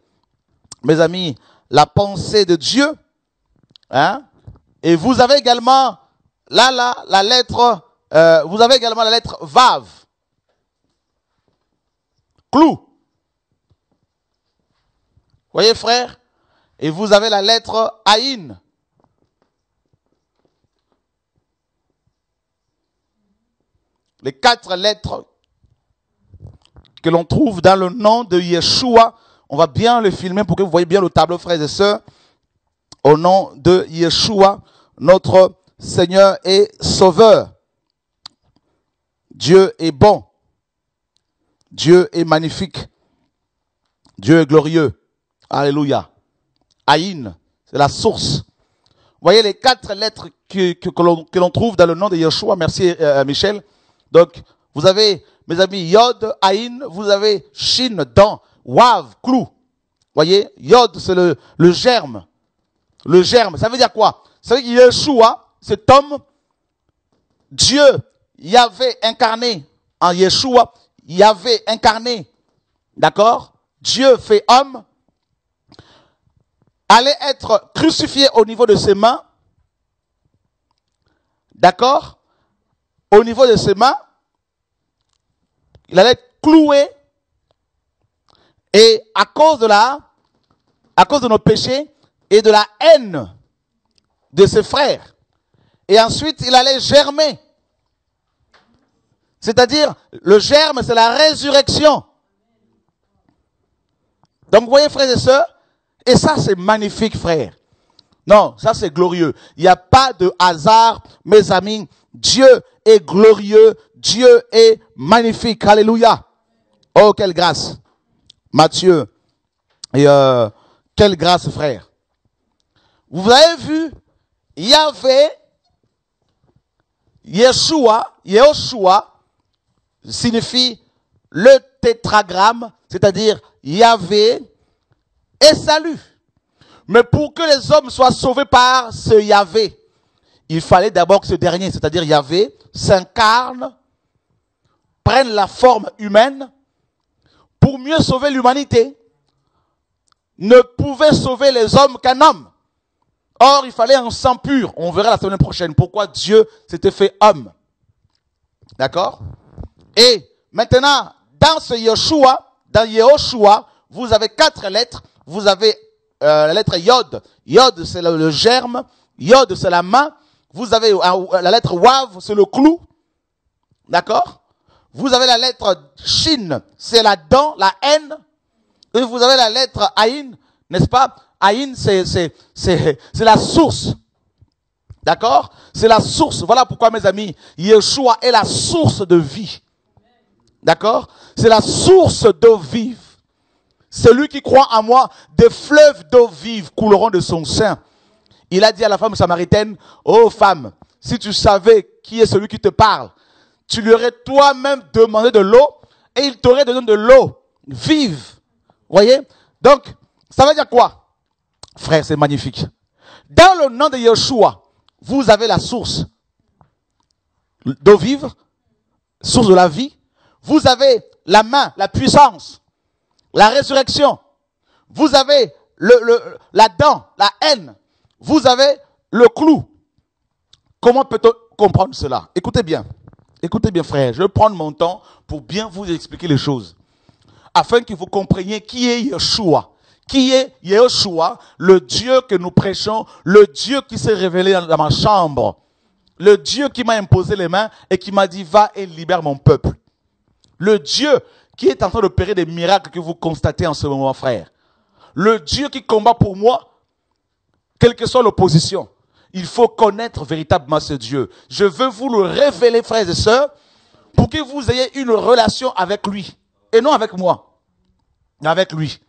mes amis, la pensée de Dieu. Hein? Et vous avez également, la lettre, vous avez également la lettre Vav. Clou. Voyez, frère? Et vous avez la lettre Aïn. Les 4 lettres que l'on trouve dans le nom de Yeshua. On va bien le filmer pour que vous voyez bien le tableau, frères et sœurs. Au nom de Yeshua, notre Seigneur et Sauveur. Dieu est bon. Dieu est magnifique. Dieu est glorieux. Alléluia. Aïn, c'est la source. Vous voyez les 4 lettres que l'on trouve dans le nom de Yeshua. Merci Michel. Donc, vous avez, mes amis, Yod, Aïn, vous avez Shin, dent, Wav, clou. Voyez, Yod, c'est le germe. Le germe, ça veut dire quoi? Ça veut dire que Yeshua, cet homme, Dieu, Yahvé incarné en Yeshua, Yahvé incarné, d'accord? Dieu fait homme, allait être crucifié au niveau de ses mains, d'accord? Au niveau de ses mains, il allait être cloué, et à cause de nos péchés et de la haine de ses frères, et ensuite il allait germer. C'est-à-dire, le germe, c'est la résurrection. Donc, vous voyez, frères et sœurs, et ça, c'est magnifique, frère. Non, ça, c'est glorieux. Il n'y a pas de hasard, mes amis. Dieu est glorieux. Dieu est magnifique. Alléluia. Oh, quelle grâce. Matthieu. Et quelle grâce, frère. Vous avez vu, Yahvé, Yeshua signifie le tétragramme, c'est-à-dire Yahvé et salut. Mais pour que les hommes soient sauvés par ce Yahvé, il fallait d'abord que ce dernier, c'est-à-dire Yahvé, s'incarne, prenne la forme humaine pour mieux sauver l'humanité. Ne pouvait sauver les hommes qu'un homme. Or, il fallait un sang pur. On verra la semaine prochaine pourquoi Dieu s'était fait homme. D'accord? Et maintenant, dans ce Yeshua, dans Yehoshua, vous avez 4 lettres. Vous avez la lettre Yod. Yod, c'est le germe. Yod, c'est la main. Vous avez la lettre Wav, c'est le clou. D'accord? Vous avez la lettre Shin, c'est la dent, la haine. Et vous avez la lettre Aïn, n'est-ce pas? Aïn, c'est la source. D'accord? C'est la source. Voilà pourquoi, mes amis, Yeshua est la source de vie. D'accord? C'est la source d'eau vive. Celui qui croit en moi, des fleuves d'eau vive couleront de son sein. Il a dit à la femme samaritaine, ô femme, si tu savais qui est celui qui te parle, tu lui aurais toi-même demandé de l'eau et il t'aurait donné de l'eau vive. Voyez? Donc, ça veut dire quoi? Frère, c'est magnifique. Dans le nom de Yeshua, vous avez la source d'eau vive, source de la vie. Vous avez la main, la puissance, la résurrection. Vous avez la dent, la haine. Vous avez le clou. Comment peut-on comprendre cela? Écoutez bien. Écoutez bien, frère. Je vais prendre mon temps pour bien vous expliquer les choses. afin que vous compreniez qui est Yeshua. Qui est Yeshua, le Dieu que nous prêchons, le Dieu qui s'est révélé dans ma chambre, le Dieu qui m'a imposé les mains et qui m'a dit, va et libère mon peuple. Le Dieu qui est en train d'opérer des miracles que vous constatez en ce moment, frère. Le Dieu qui combat pour moi, quelle que soit l'opposition. Il faut connaître véritablement ce Dieu. Je veux vous le révéler, frères et sœurs, pour que vous ayez une relation avec lui. Et non avec moi. Mais avec lui.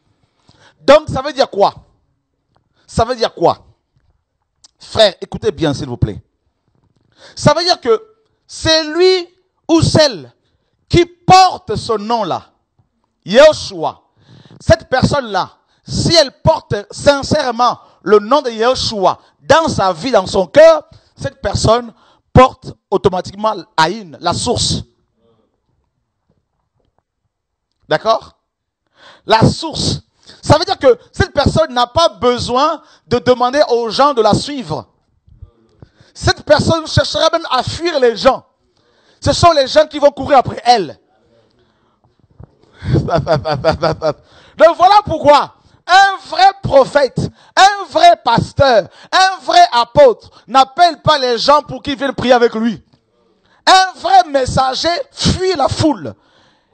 Donc, ça veut dire quoi? Ça veut dire quoi? Frère, écoutez bien, s'il vous plaît. Ça veut dire que c'est lui ou celle qui porte ce nom-là, Yeshua. Cette personne-là, si elle porte sincèrement le nom de Yeshua dans sa vie, dans son cœur, cette personne porte automatiquement Aïn, la source. D'accord? La source. Ça veut dire que cette personne n'a pas besoin de demander aux gens de la suivre. Cette personne cherchera même à fuir les gens. Ce sont les gens qui vont courir après elle. Donc voilà pourquoi un vrai prophète, un vrai pasteur, un vrai apôtre n'appelle pas les gens pour qu'ils viennent prier avec lui. Un vrai messager fuit la foule.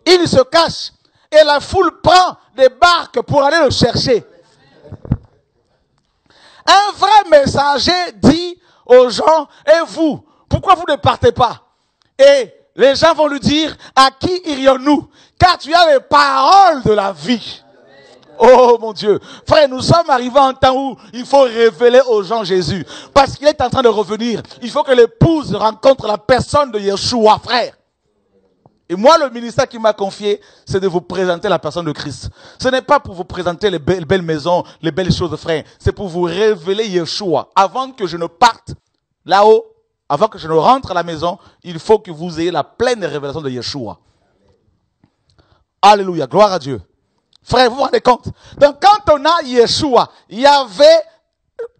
Il se cache et la foule prend des barques pour aller le chercher. Un vrai messager dit aux gens, et vous, pourquoi vous ne partez pas? Et les gens vont lui dire, à qui irions-nous? Car tu as les paroles de la vie. Oh mon Dieu. Frère, nous sommes arrivés à un temps où il faut révéler aux gens Jésus. Parce qu'il est en train de revenir. Il faut que l'épouse rencontre la personne de Yeshua, frère. Et moi, le ministère qui m'a confié, c'est de vous présenter la personne de Christ. Ce n'est pas pour vous présenter les belles maisons, les belles choses, frère. C'est pour vous révéler Yeshua. Avant que je ne parte là-haut, avant que je ne rentre à la maison, il faut que vous ayez la pleine révélation de Yeshua. Alléluia, gloire à Dieu. Frère, vous vous rendez compte? Donc quand on a Yeshua, il y avait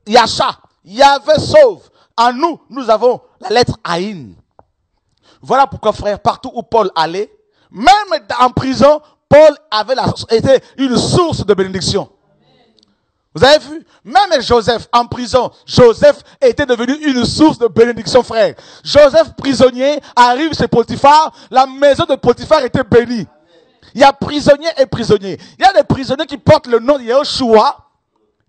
Yasha, il y avait Sauve. En nous, nous avons la lettre Aïn. Voilà pourquoi, frère, partout où Paul allait, même en prison, Paul était une source de bénédiction. Vous avez vu? Même Joseph, en prison, Joseph était devenu une source de bénédiction, frère. Joseph, prisonnier, arrive chez Potiphar, la maison de Potiphar était bénie. Il y a prisonniers et prisonniers. Il y a des prisonniers qui portent le nom de Yeshua.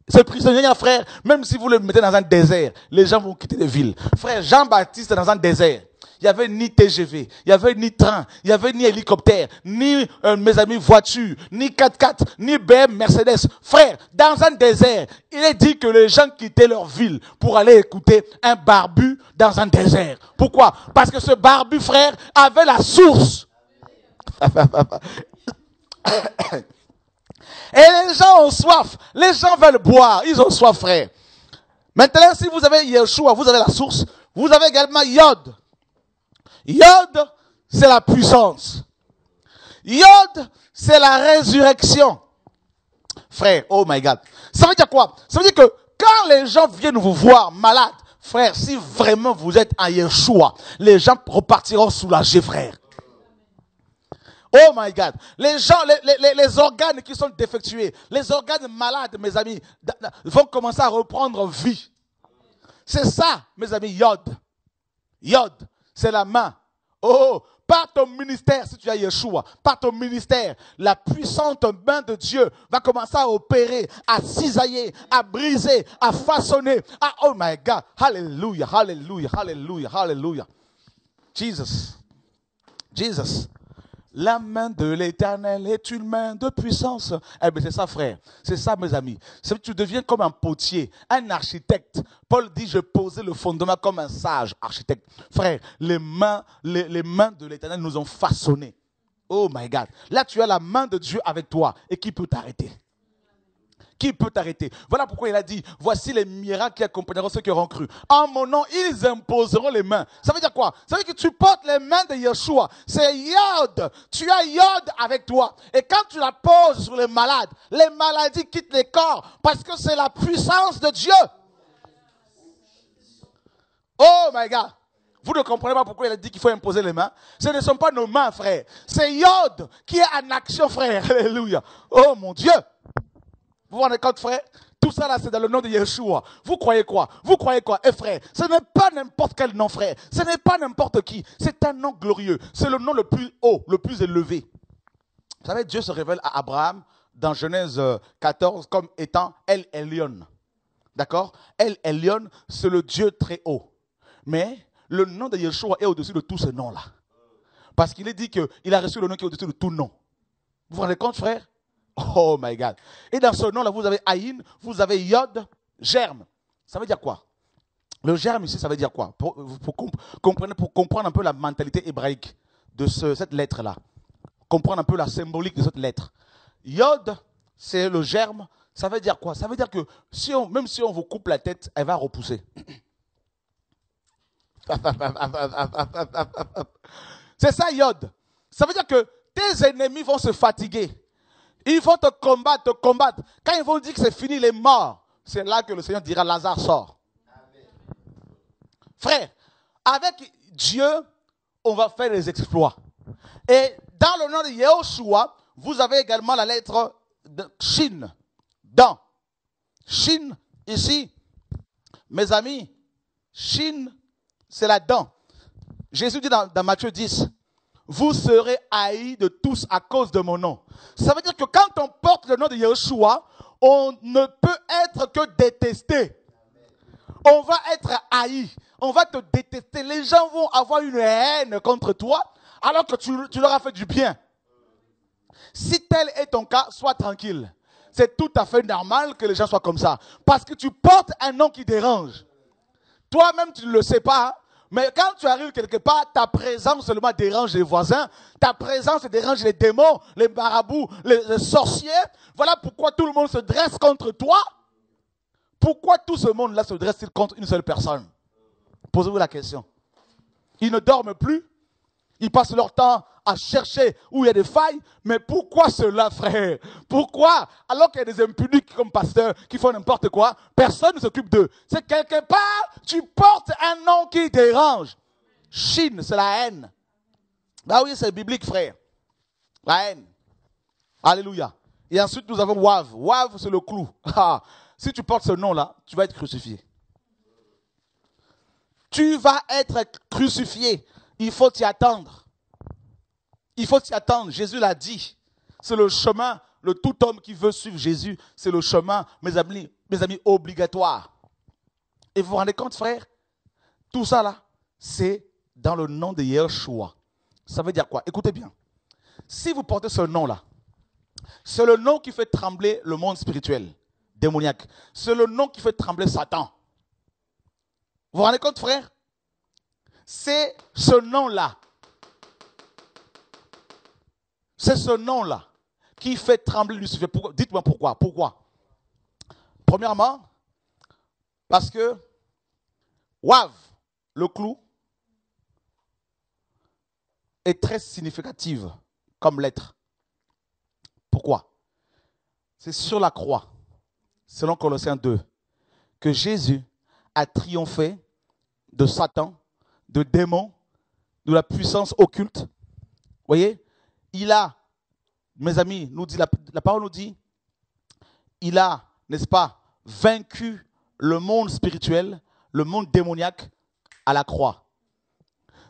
Ces prisonniers, frère, même si vous le mettez dans un désert, les gens vont quitter les villes. Frère, Jean-Baptiste dans un désert. Il n'y avait ni TGV, il n'y avait ni train, il n'y avait ni hélicoptère, ni, mes amis, voiture, ni 4x4, ni BM, Mercedes. Frère, dans un désert, il est dit que les gens quittaient leur ville pour aller écouter un barbu dans un désert. Pourquoi? Parce que ce barbu, frère, avait la source. Et les gens ont soif. Les gens veulent boire. Ils ont soif, frère. Maintenant, si vous avez Yeshua, vous avez la source. Vous avez également Yod. Yod, c'est la puissance. Yod, c'est la résurrection. Frère, oh my God. Ça veut dire quoi? Ça veut dire que quand les gens viennent vous voir malades, frère, si vraiment vous êtes en Yeshua, les gens repartiront soulagés, frère. Oh my God. Les gens, les organes qui sont défectués, les organes malades, mes amis, vont commencer à reprendre vie. C'est ça, mes amis, Yod. Yod, c'est la main. Oh, par ton ministère, si tu as Yeshua, par ton ministère, la puissante main de Dieu va commencer à opérer, à cisailler, à briser, à façonner. Ah, oh my God. Hallelujah, hallelujah, hallelujah, hallelujah. Jesus. Jesus. La main de l'Éternel est une main de puissance. Eh bien, c'est ça, frère. C'est ça, mes amis. C'est que tu deviens comme un potier, un architecte. Paul dit, je posais le fondement comme un sage architecte. Frère, les mains de l'Éternel nous ont façonnés. Oh my God. Là, tu as la main de Dieu avec toi. Et qui peut t'arrêter? Qui peut t'arrêter? Voilà pourquoi il a dit, voici les miracles qui accompagneront ceux qui auront cru. En mon nom, ils imposeront les mains. Ça veut dire quoi? Ça veut dire que tu portes les mains de Yeshua. C'est Yod. Tu as Yod avec toi. Et quand tu la poses sur les malades, les maladies quittent les corps parce que c'est la puissance de Dieu. Oh my God. Vous ne comprenez pas pourquoi il a dit qu'il faut imposer les mains. Ce ne sont pas nos mains, frère. C'est Yod qui est en action, frère. Alléluia. Oh mon Dieu. Vous vous rendez compte, frère? Tout ça là, c'est dans le nom de Yeshua. Vous croyez quoi? Vous croyez quoi? Eh frère, ce n'est pas n'importe quel nom, frère. Ce n'est pas n'importe qui. C'est un nom glorieux. C'est le nom le plus haut, le plus élevé. Vous savez, Dieu se révèle à Abraham dans Genèse 14 comme étant El Elyon. D'accord? El Elyon, c'est le Dieu très haut. Mais le nom de Yeshua est au-dessus de tous ces noms-là. Parce qu'il est dit qu'il a reçu le nom qui est au-dessus de tout nom. Vous vous rendez compte, frère? Oh my God. Et dans ce nom-là, vous avez Aïn, vous avez Yod, germe. Ça veut dire quoi? Le germe ici, ça veut dire quoi? Pour comprendre un peu la mentalité hébraïque de cette lettre-là. Comprendre un peu la symbolique de cette lettre. Yod, c'est le germe. Ça veut dire quoi? Ça veut dire que même si on vous coupe la tête, elle va repousser. C'est ça, Yod. Ça veut dire que tes ennemis vont se fatiguer. Ils vont te combattre, te combattre. Quand ils vont dire que c'est fini, il est mort. C'est là que le Seigneur dira, Lazare sort. Amen. Frère, avec Dieu, on va faire des exploits. Et dans le nom de Yehoshua, vous avez également la lettre de Shin. Dans. Shin, ici, mes amis, Shin, c'est la dent. Jésus dit dans Matthieu 10, vous serez haïs de tous à cause de mon nom. Ça veut dire que quand on porte le nom de Yeshua, on ne peut être que détesté. On va être haï. On va te détester. Les gens vont avoir une haine contre toi alors que tu leur as fait du bien. Si tel est ton cas, sois tranquille. C'est tout à fait normal que les gens soient comme ça. Parce que tu portes un nom qui dérange. Toi-même, tu ne le sais pas. Mais quand tu arrives quelque part, ta présence seulement dérange les voisins. Ta présence dérange les démons, les marabouts, les sorciers. Voilà pourquoi tout le monde se dresse contre toi. Pourquoi tout ce monde-là se dresse-t-il contre une seule personne? Posez-vous la question. Ils ne dorment plus. Ils passent leur temps à chercher où il y a des failles. Mais pourquoi cela, frère? Pourquoi? Alors qu'il y a des impudiques comme pasteurs qui font n'importe quoi, personne ne s'occupe d'eux. C'est quelque part, tu portes un nom qui dérange. Chine, c'est la haine. Bah oui, c'est biblique, frère. La haine. Alléluia. Et ensuite, nous avons Wav. Wav, c'est le clou. Si tu portes ce nom-là, tu vas être crucifié. Tu vas être crucifié. Il faut t'y attendre. Il faut s'y attendre. Jésus l'a dit. C'est le chemin. Le tout homme qui veut suivre Jésus, c'est le chemin, mes amis, obligatoire. Et vous vous rendez compte, frère? Tout ça là, c'est dans le nom de Yeshua. Ça veut dire quoi? Écoutez bien. Si vous portez ce nom-là, c'est le nom qui fait trembler le monde spirituel, démoniaque. C'est le nom qui fait trembler Satan. Vous vous rendez compte, frère? C'est ce nom-là. C'est ce nom-là qui fait trembler Lucifer. Dites-moi pourquoi. Pourquoi? Premièrement, parce que Wav, le clou, est très significative comme lettre. Pourquoi? C'est sur la croix, selon Colossiens 2, que Jésus a triomphé de Satan, de démons, de la puissance occulte. Vous voyez? Il a, mes amis, nous dit, la parole nous dit, il a, n'est-ce pas, vaincu le monde spirituel, le monde démoniaque à la croix.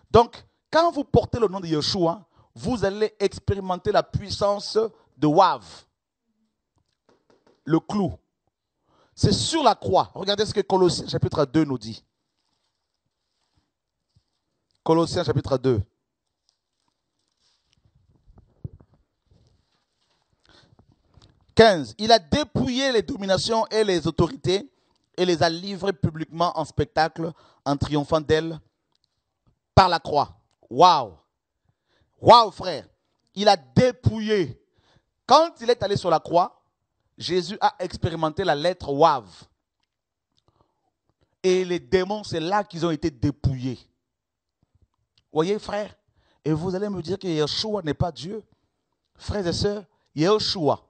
Donc, quand vous portez le nom de Yeshua, vous allez expérimenter la puissance de Wav, le clou. C'est sur la croix. Regardez ce que Colossiens chapitre 2 nous dit. Colossiens chapitre 2. Il a dépouillé les dominations et les autorités et les a livrées publiquement en spectacle en triomphant d'elles par la croix. Waouh! Waouh, frère! Il a dépouillé. Quand il est allé sur la croix, Jésus a expérimenté la lettre Wav. Et les démons, c'est là qu'ils ont été dépouillés. Voyez, frère? Et vous allez me dire que Yeshua n'est pas Dieu. Frères et sœurs, Yeshua.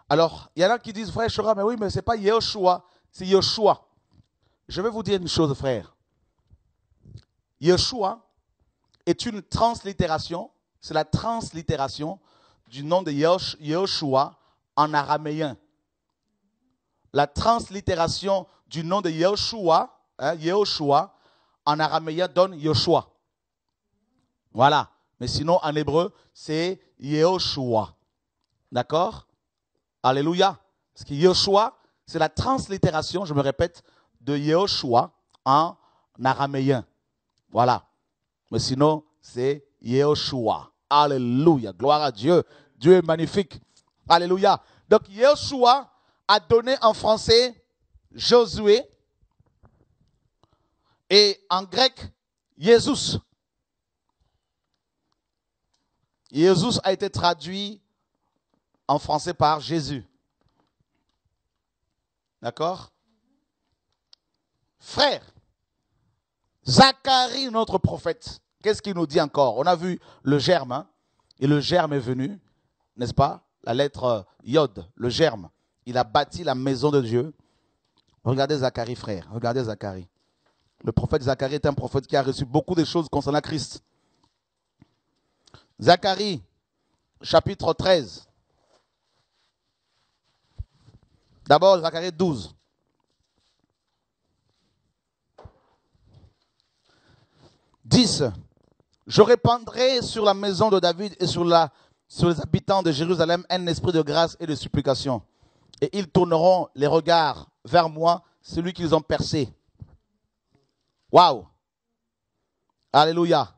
Alors, il y en a qui disent, frère Shora, mais oui, mais ce n'est pas Yeshua, c'est Yeshua. je vais vous dire une chose, frère. Yeshua est une translittération, c'est la translittération du nom de Yeshua en araméen. La translittération du nom de Yeshua, Yeshua, en araméen donne Yoshua. Voilà. Mais sinon, en hébreu, c'est Yehoshua. D'accord? Alléluia. Parce que Yeshua, c'est la translittération, je me répète, de Yehoshua en araméen. Voilà. Mais sinon, c'est Yehoshua. Alléluia. Gloire à Dieu. Dieu est magnifique. Alléluia. Donc, Yeshua a donné en français Josué et en grec, Jésus. Jésus a été traduit en français par Jésus. D'accord? Frère, Zacharie, notre prophète, qu'est-ce qu'il nous dit encore? On a vu le germe, hein? Et le germe est venu, n'est-ce pas? La lettre Yod, le germe. Il a bâti la maison de Dieu. Regardez Zacharie, frère. Regardez Zacharie. Le prophète Zacharie est un prophète qui a reçu beaucoup de choses concernant Christ. Zacharie, chapitre 13. D'abord, Zacharie 12. « 10. Je répandrai sur la maison de David et sur les habitants de Jérusalem un esprit de grâce et de supplication. Et ils tourneront les regards vers moi, celui qu'ils ont percé. » Waouh! Alléluia!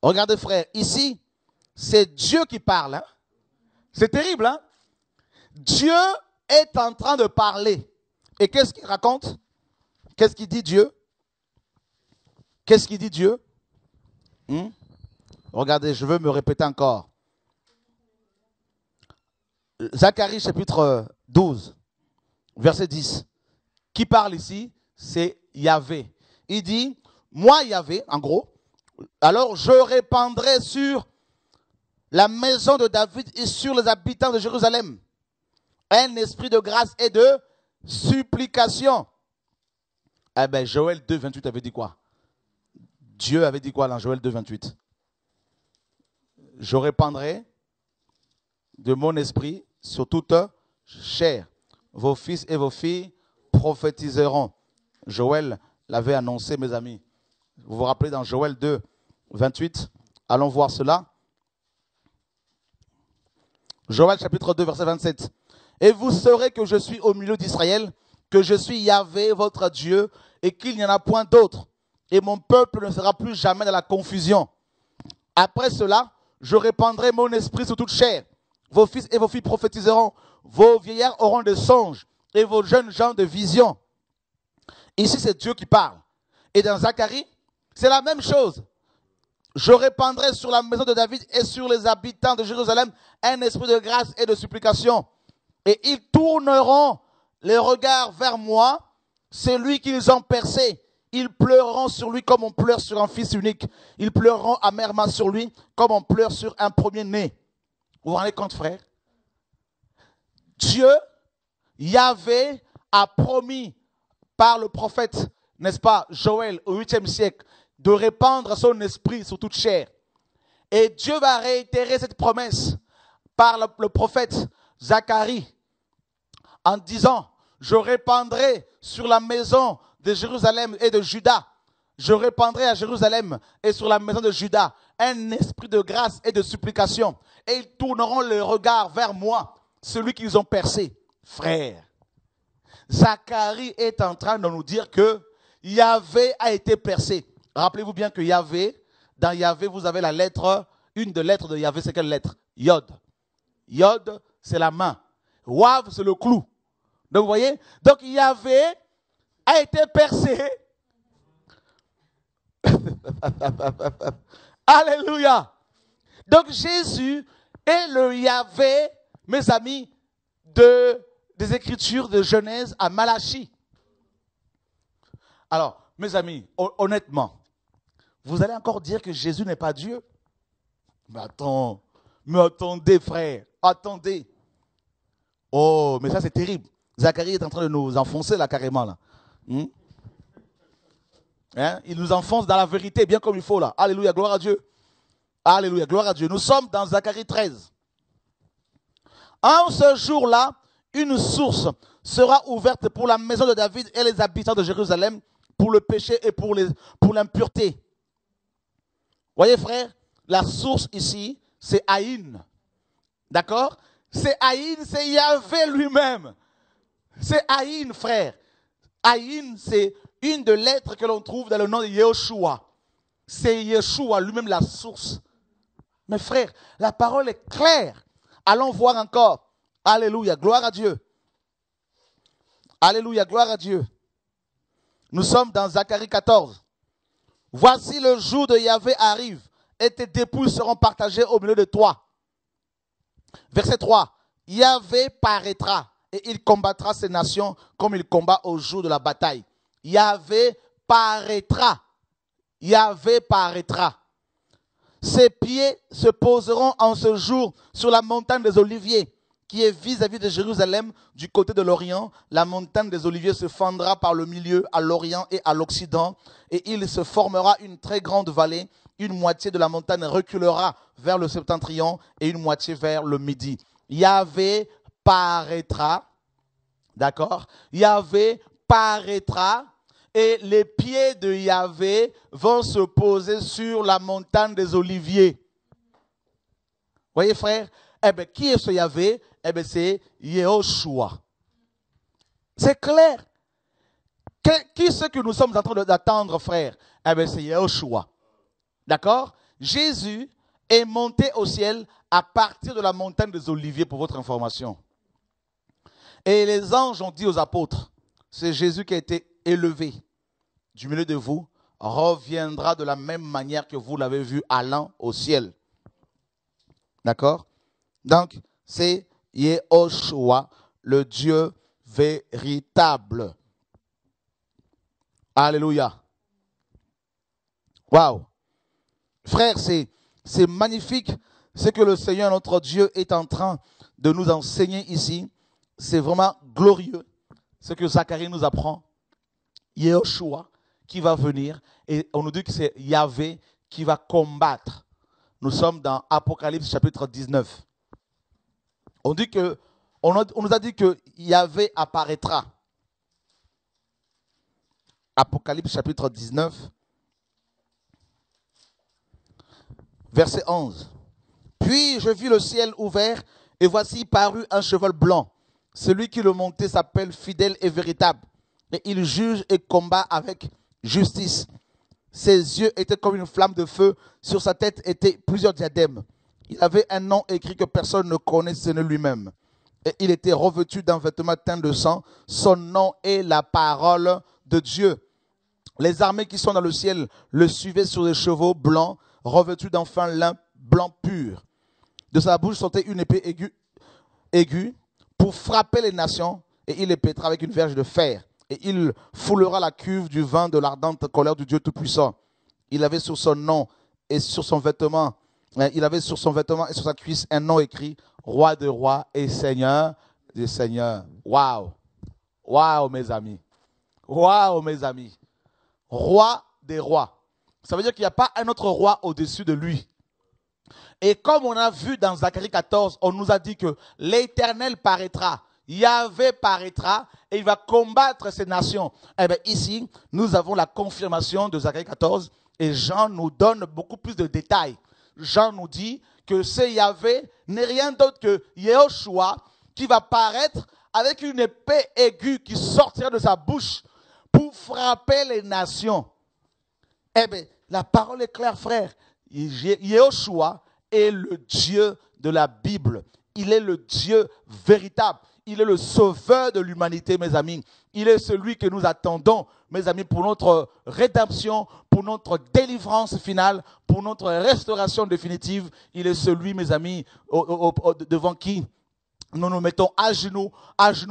Regardez, frère, ici, c'est Dieu qui parle. Hein? C'est terrible, hein? Dieu est en train de parler. Et qu'est-ce qu'il raconte? Qu'est-ce qu'il dit Dieu? Qu'est-ce qu'il dit Dieu? Regardez, je veux me répéter encore. Zacharie chapitre 12, verset 10. Qui parle ici? C'est Yahvé. Il dit, moi Yahvé, en gros, alors je répandrai sur la maison de David et sur les habitants de Jérusalem un esprit de grâce et de supplication. Eh bien, Joël 2, 28 avait dit quoi? Dieu avait dit quoi dans Joël 2, 28? Je répandrai de mon esprit sur toute chair. Vos fils et vos filles prophétiseront. Joël l'avait annoncé, mes amis. Vous vous rappelez dans Joël 2, 28? Allons voir cela. Joël chapitre 2, verset 27. Et vous saurez que je suis au milieu d'Israël, que je suis Yahvé, votre Dieu, et qu'il n'y en a point d'autre. Et mon peuple ne sera plus jamais dans la confusion. Après cela, je répandrai mon esprit sur toute chair. Vos fils et vos filles prophétiseront. Vos vieillards auront des songes et vos jeunes gens de visions. Ici, c'est Dieu qui parle. Et dans Zacharie, c'est la même chose. Je répandrai sur la maison de David et sur les habitants de Jérusalem un esprit de grâce et de supplication. Et ils tourneront les regards vers moi, celui qu'ils ont percé. Ils pleureront sur lui comme on pleure sur un fils unique. Ils pleureront amèrement sur lui comme on pleure sur un premier-né. Vous vous rendez compte, frère? Dieu, Yahvé, a promis par le prophète, n'est-ce pas, Joël, au 8e siècle, de répandre son esprit sur toute chair. Et Dieu va réitérer cette promesse par le prophète Zacharie en disant, je répandrai sur la maison de Jérusalem et de Juda, je répandrai à Jérusalem et sur la maison de Juda un esprit de grâce et de supplication. Et ils tourneront le regard vers moi, celui qu'ils ont percé. Frère, Zacharie est en train de nous dire que Yahvé a été percé. Rappelez-vous bien que Yahvé, dans Yahvé, vous avez la lettre, une des lettres de Yahvé, c'est quelle lettre? Yod. Yod, c'est la main. Wav, c'est le clou. Donc, vous voyez? Donc, Yahvé a été percé. Alléluia. Donc, Jésus est le Yahvé, mes amis, des Écritures de Genèse à Malachie. Alors, mes amis, honnêtement, vous allez encore dire que Jésus n'est pas Dieu? Mais attendez, frère, attendez. Oh, mais ça c'est terrible. Zacharie est en train de nous enfoncer là carrément là. Hmm? Hein? Il nous enfonce dans la vérité bien comme il faut là. Alléluia, gloire à Dieu. Alléluia, gloire à Dieu. Nous sommes dans Zacharie 13. En ce jour-là, une source sera ouverte pour la maison de David et les habitants de Jérusalem pour le péché et pour l'impureté. Voyez frère, la source ici, c'est Haïn. D'accord? C'est Haïn, c'est Yahvé lui-même. C'est Haïn, frère. Haïn, c'est une de lettres que l'on trouve dans le nom de Yehoshua. C'est Yeshua lui-même la source. Mes frères, la parole est claire. Allons voir encore. Alléluia, gloire à Dieu. Alléluia, gloire à Dieu. Nous sommes dans Zacharie 14. Voici le jour de Yahvé arrive et tes dépouilles seront partagées au milieu de toi. Verset 3. Yahvé paraîtra et il combattra ces nations comme il combat au jour de la bataille. Yahvé paraîtra. Yahvé paraîtra. Ses pieds se poseront en ce jour sur la montagne des Oliviers, qui est vis-à-vis de Jérusalem, du côté de l'Orient. La montagne des Oliviers se fendra par le milieu, à l'Orient et à l'Occident, et il se formera une très grande vallée. Une moitié de la montagne reculera vers le septentrion et une moitié vers le midi. Yahvé paraîtra, d'accord? Yahvé paraîtra. Et les pieds de Yahvé vont se poser sur la montagne des Oliviers. Voyez frère, eh bien, qui est ce Yahvé? Eh bien, c'est Yehoshua. C'est clair. Qui est ce que nous sommes en train d'attendre, frère? Eh bien, c'est Yehoshua. D'accord? Jésus est monté au ciel à partir de la montagne des Oliviers, pour votre information. Et les anges ont dit aux apôtres, c'est Jésus qui a été élevé du milieu de vous, reviendra de la même manière que vous l'avez vu allant au ciel. D'accord? Donc, c'est Yehoshua, le Dieu véritable. Alléluia. Waouh. Frère, c'est magnifique ce que le Seigneur, notre Dieu, est en train de nous enseigner ici. C'est vraiment glorieux ce que Zacharie nous apprend. Yehoshua qui va venir et on nous dit que c'est Yahvé qui va combattre. Nous sommes dans Apocalypse chapitre 19. On nous a dit que Yahvé apparaîtra. Apocalypse chapitre 19, verset 11. Puis je vis le ciel ouvert et voici parut un cheval blanc. Celui qui le montait s'appelle fidèle et véritable. Et il juge et combat avec justice. Ses yeux étaient comme une flamme de feu. Sur sa tête étaient plusieurs diadèmes. Il avait un nom écrit que personne ne connaissait lui-même. Et il était revêtu d'un vêtement teint de sang. Son nom est la parole de Dieu. Les armées qui sont dans le ciel le suivaient sur des chevaux blancs, revêtus d'un fin lin blanc pur. De sa bouche sortait une épée aiguë pour frapper les nations, et il les pètera avec une verge de fer. Et il foulera la cuve du vin de l'ardente colère du Dieu Tout-Puissant. Il avait sur son nom et sur son vêtement, il avait sur son vêtement et sur sa cuisse un nom écrit, Roi des rois et Seigneur des seigneurs. Waouh! Waouh, mes amis! Waouh, mes amis! Roi des rois. Ça veut dire qu'il n'y a pas un autre roi au-dessus de lui. Et comme on a vu dans Zacharie 14, on nous a dit que l'Éternel paraîtra. Yahvé paraîtra et il va combattre ces nations. Eh bien ici, nous avons la confirmation de Zacharie 14 et Jean nous donne beaucoup plus de détails. Jean nous dit que ce Yahvé n'est rien d'autre que Yehoshua qui va paraître avec une épée aiguë qui sortira de sa bouche pour frapper les nations. Eh bien, la parole est claire, frère. Yehoshua est le Dieu de la Bible. Il est le Dieu véritable. Il est le sauveur de l'humanité, mes amis. Il est celui que nous attendons, mes amis, pour notre rédemption, pour notre délivrance finale, pour notre restauration définitive. Il est celui, mes amis, devant qui nous nous mettons à genoux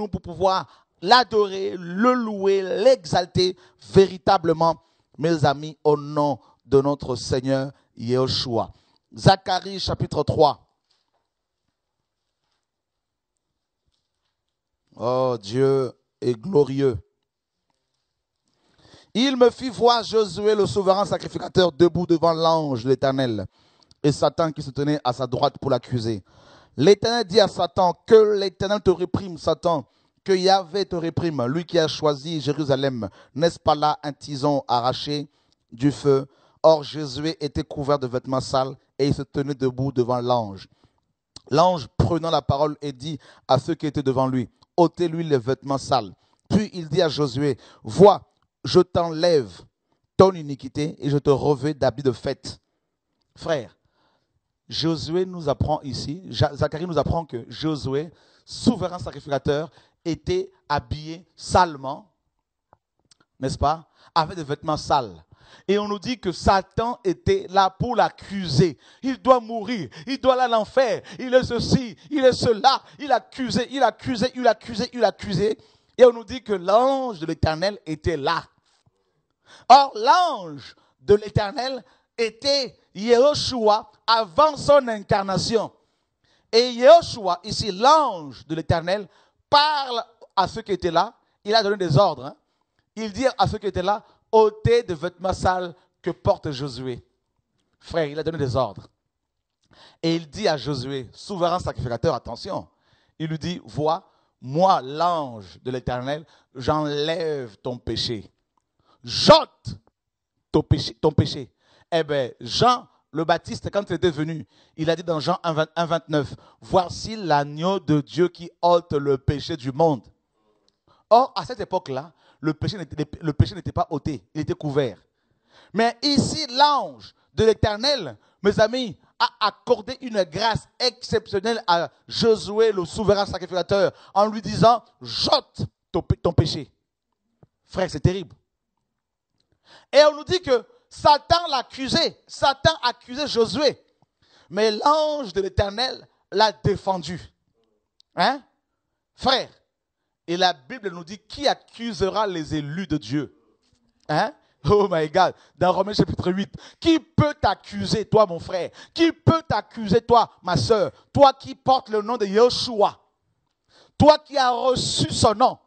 pour pouvoir l'adorer, le louer, l'exalter véritablement, mes amis, au nom de notre Seigneur Yehoshua. Zacharie chapitre 3. Oh, Dieu est glorieux. Il me fit voir Josué, le souverain sacrificateur, debout devant l'ange de l'Éternel, et Satan qui se tenait à sa droite pour l'accuser. L'Éternel dit à Satan, que l'Éternel te réprime, Satan, que Yahvé te réprime, lui qui a choisi Jérusalem. N'est-ce pas là un tison arraché du feu? Or Josué était couvert de vêtements sales et il se tenait debout devant l'ange. L'ange prenant la parole et dit à ceux qui étaient devant lui, ôtez-lui les vêtements sales. Puis il dit à Josué, vois, je t'enlève ton iniquité et je te revêts d'habits de fête. Frère, Josué nous apprend ici, Zacharie nous apprend que Josué, souverain sacrificateur, était habillé salement, n'est-ce pas, avec des vêtements sales. Et on nous dit que Satan était là pour l'accuser. Il doit mourir, il doit aller à l'enfer, il est ceci, il est cela. Il accusait. Et on nous dit que l'ange de l'Éternel était là. Or, l'ange de l'Éternel était Yehoshua avant son incarnation. Et Yehoshua, ici, l'ange de l'Éternel, parle à ceux qui étaient là. Il a donné des ordres. Hein. Il dit à ceux qui étaient là, ôtez des vêtements sales que porte Josué. Frère, il a donné des ordres. Et il dit à Josué, souverain sacrificateur, attention, il lui dit, vois, moi, l'ange de l'Éternel, j'enlève ton péché. J'ôte ton péché. Eh bien, Jean le Baptiste, quand il était venu, il a dit dans Jean 1, 29, voici l'agneau de Dieu qui ôte le péché du monde. Or, à cette époque-là, le péché n'était pas ôté, il était couvert. Mais ici, l'ange de l'Éternel, mes amis, a accordé une grâce exceptionnelle à Josué, le souverain sacrificateur, en lui disant, j'ôte ton péché. Frère, c'est terrible. Et on nous dit que Satan l'accusait, Satan accusait Josué. Mais l'ange de l'Éternel l'a défendu. Hein? Frère, et la Bible nous dit qui accusera les élus de Dieu. Hein? Oh my God, dans Romains chapitre 8, qui peut t'accuser, toi mon frère? Qui peut t'accuser, toi ma soeur? Toi qui portes le nom de Yeshua? Toi qui as reçu son nom?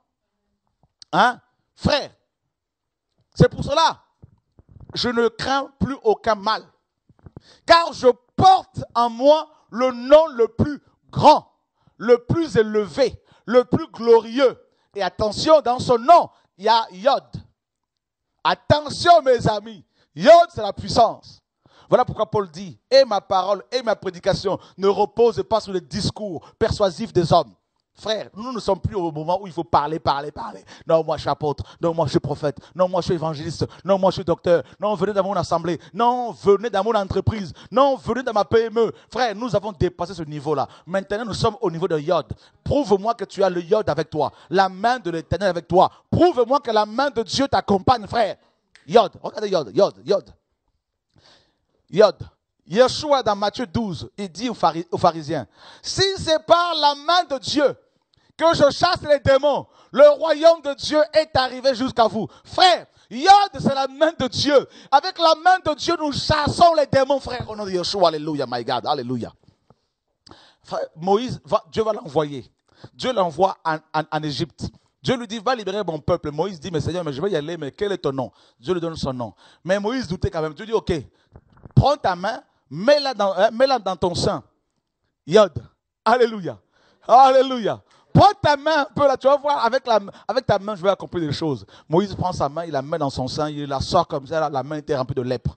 Hein? Frère, c'est pour cela, je ne crains plus aucun mal. Car je porte en moi le nom le plus grand, le plus élevé, le plus glorieux. Et attention, dans son nom, il y a Yod. Attention mes amis, Yod c'est la puissance. Voilà pourquoi Paul dit, et ma parole et ma prédication ne reposent pas sur les discours persuasifs des hommes. Frère, nous ne sommes plus au moment où il faut parler. Non, moi je suis apôtre. Non, moi je suis prophète. Non, moi je suis évangéliste. Non, moi je suis docteur. Non, venez dans mon assemblée. Non, venez dans mon entreprise. Non, venez dans ma PME. Frère, nous avons dépassé ce niveau-là. Maintenant, nous sommes au niveau de Yod. Prouve-moi que tu as le Yod avec toi. La main de l'Éternel avec toi. Prouve-moi que la main de Dieu t'accompagne, frère. Yod. Regardez Yod. Yeshua dans Matthieu 12, il dit aux pharisiens, si c'est par la main de Dieu que je chasse les démons, le royaume de Dieu est arrivé jusqu'à vous. Frère, Yod, c'est la main de Dieu. Avec la main de Dieu, nous chassons les démons, frère, au nom de Yeshua. Alléluia, my God, alléluia. Frère, Moïse, Dieu va l'envoyer. Dieu l'envoie en Égypte. Dieu lui dit, va libérer mon peuple. Moïse dit, mais Seigneur, mais je vais y aller, mais quel est ton nom? Dieu lui donne son nom. Mais Moïse doutait quand même. Dieu dit, ok, prends ta main, mets-la dans ton sein. Yod. Alléluia. Alléluia. Prends ta main un peu là, tu vas voir, avec ta main, je vais accomplir des choses. Moïse prend sa main, il la met dans son sein, il la sort comme ça, là, la main était remplie de lèpre.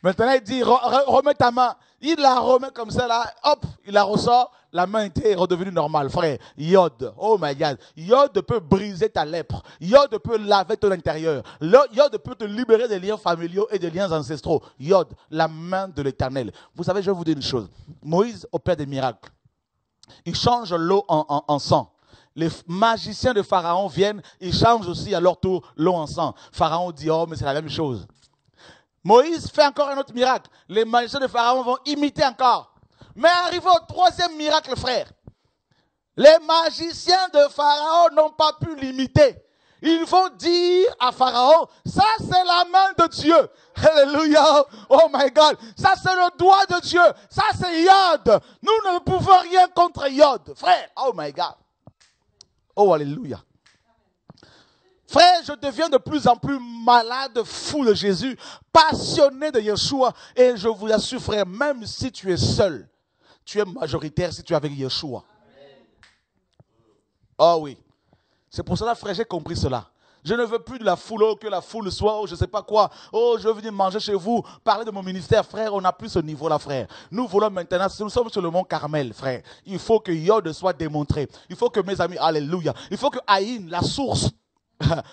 Maintenant, il dit, remets ta main. Il la remet comme ça, là, hop, il la ressort, la main était redevenue normale. Frère, Yod, oh my God, Yod peut briser ta lèpre. Yod peut laver ton intérieur. Yod peut te libérer des liens familiaux et des liens ancestraux. Yod, la main de l'Éternel. Vous savez, je vais vous dire une chose. Moïse opère des miracles. Il change l'eau en sang. Les magiciens de Pharaon viennent, ils changent aussi à leur tour l'eau en sang. Pharaon dit, oh, mais c'est la même chose. Moïse fait encore un autre miracle. Les magiciens de Pharaon vont imiter encore. Mais arrivé au troisième miracle, frère, les magiciens de Pharaon n'ont pas pu l'imiter. Ils vont dire à Pharaon, ça c'est la main de Dieu. Alléluia. Oh my God. Ça c'est le doigt de Dieu. Ça c'est Yod. Nous ne pouvons rien contre Yod. Frère, oh my God. Oh alléluia. Frère, je deviens de plus en plus malade, fou de Jésus, passionné de Yeshua. Et je vous assure, frère, même si tu es seul, tu es majoritaire si tu es avec Yeshua. Oh oui. C'est pour cela, frère, j'ai compris cela. Je ne veux plus de la foule, oh, que la foule soit, oh, je ne sais pas quoi. Oh, je veux venir manger chez vous, parler de mon ministère. Frère, on n'a plus ce niveau-là, frère. Nous voulons maintenant, nous sommes sur le mont Carmel, frère. Il faut que Yod soit démontré. Il faut que mes amis, alléluia. Il faut que Aïn, la source,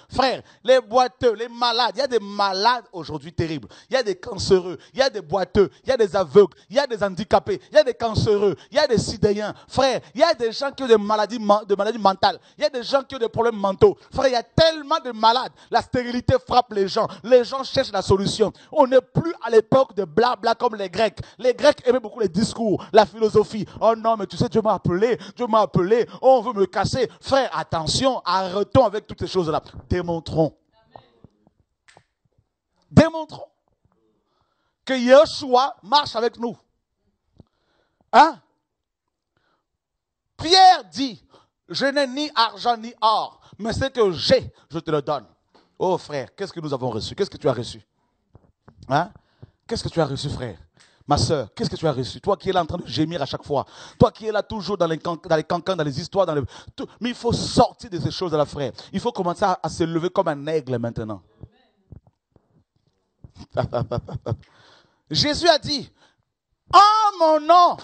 frère, les boiteux, les malades, il y a des malades aujourd'hui terribles, il y a des cancéreux, il y a des boiteux, il y a des aveugles, il y a des handicapés, il y a des cancéreux, il y a des sidéens, frère, il y a des gens qui ont des maladies mentales, il y a des gens qui ont des problèmes mentaux, frère, il y a tellement de malades, la stérilité frappe les gens cherchent la solution, on n'est plus à l'époque de blabla comme les Grecs aimaient beaucoup les discours, la philosophie, oh non mais tu sais Dieu m'a appelé, oh, on veut me casser, frère, attention, arrêtons avec toutes ces choses-là. Démontrons que Yeshua marche avec nous. Hein? Pierre dit, je n'ai ni argent ni or, mais ce que j'ai, je te le donne. Oh frère, qu'est-ce que nous avons reçu? Qu'est-ce que tu as reçu? Hein? Qu'est-ce que tu as reçu, frère? Ma soeur, qu'est-ce que tu as reçu? Toi qui es là en train de gémir à chaque fois. Toi qui es là toujours dans les cancans, dans les histoires. Mais il faut sortir de ces choses-là, frère. Il faut commencer à se lever comme un aigle maintenant. Jésus a dit, en mon nom,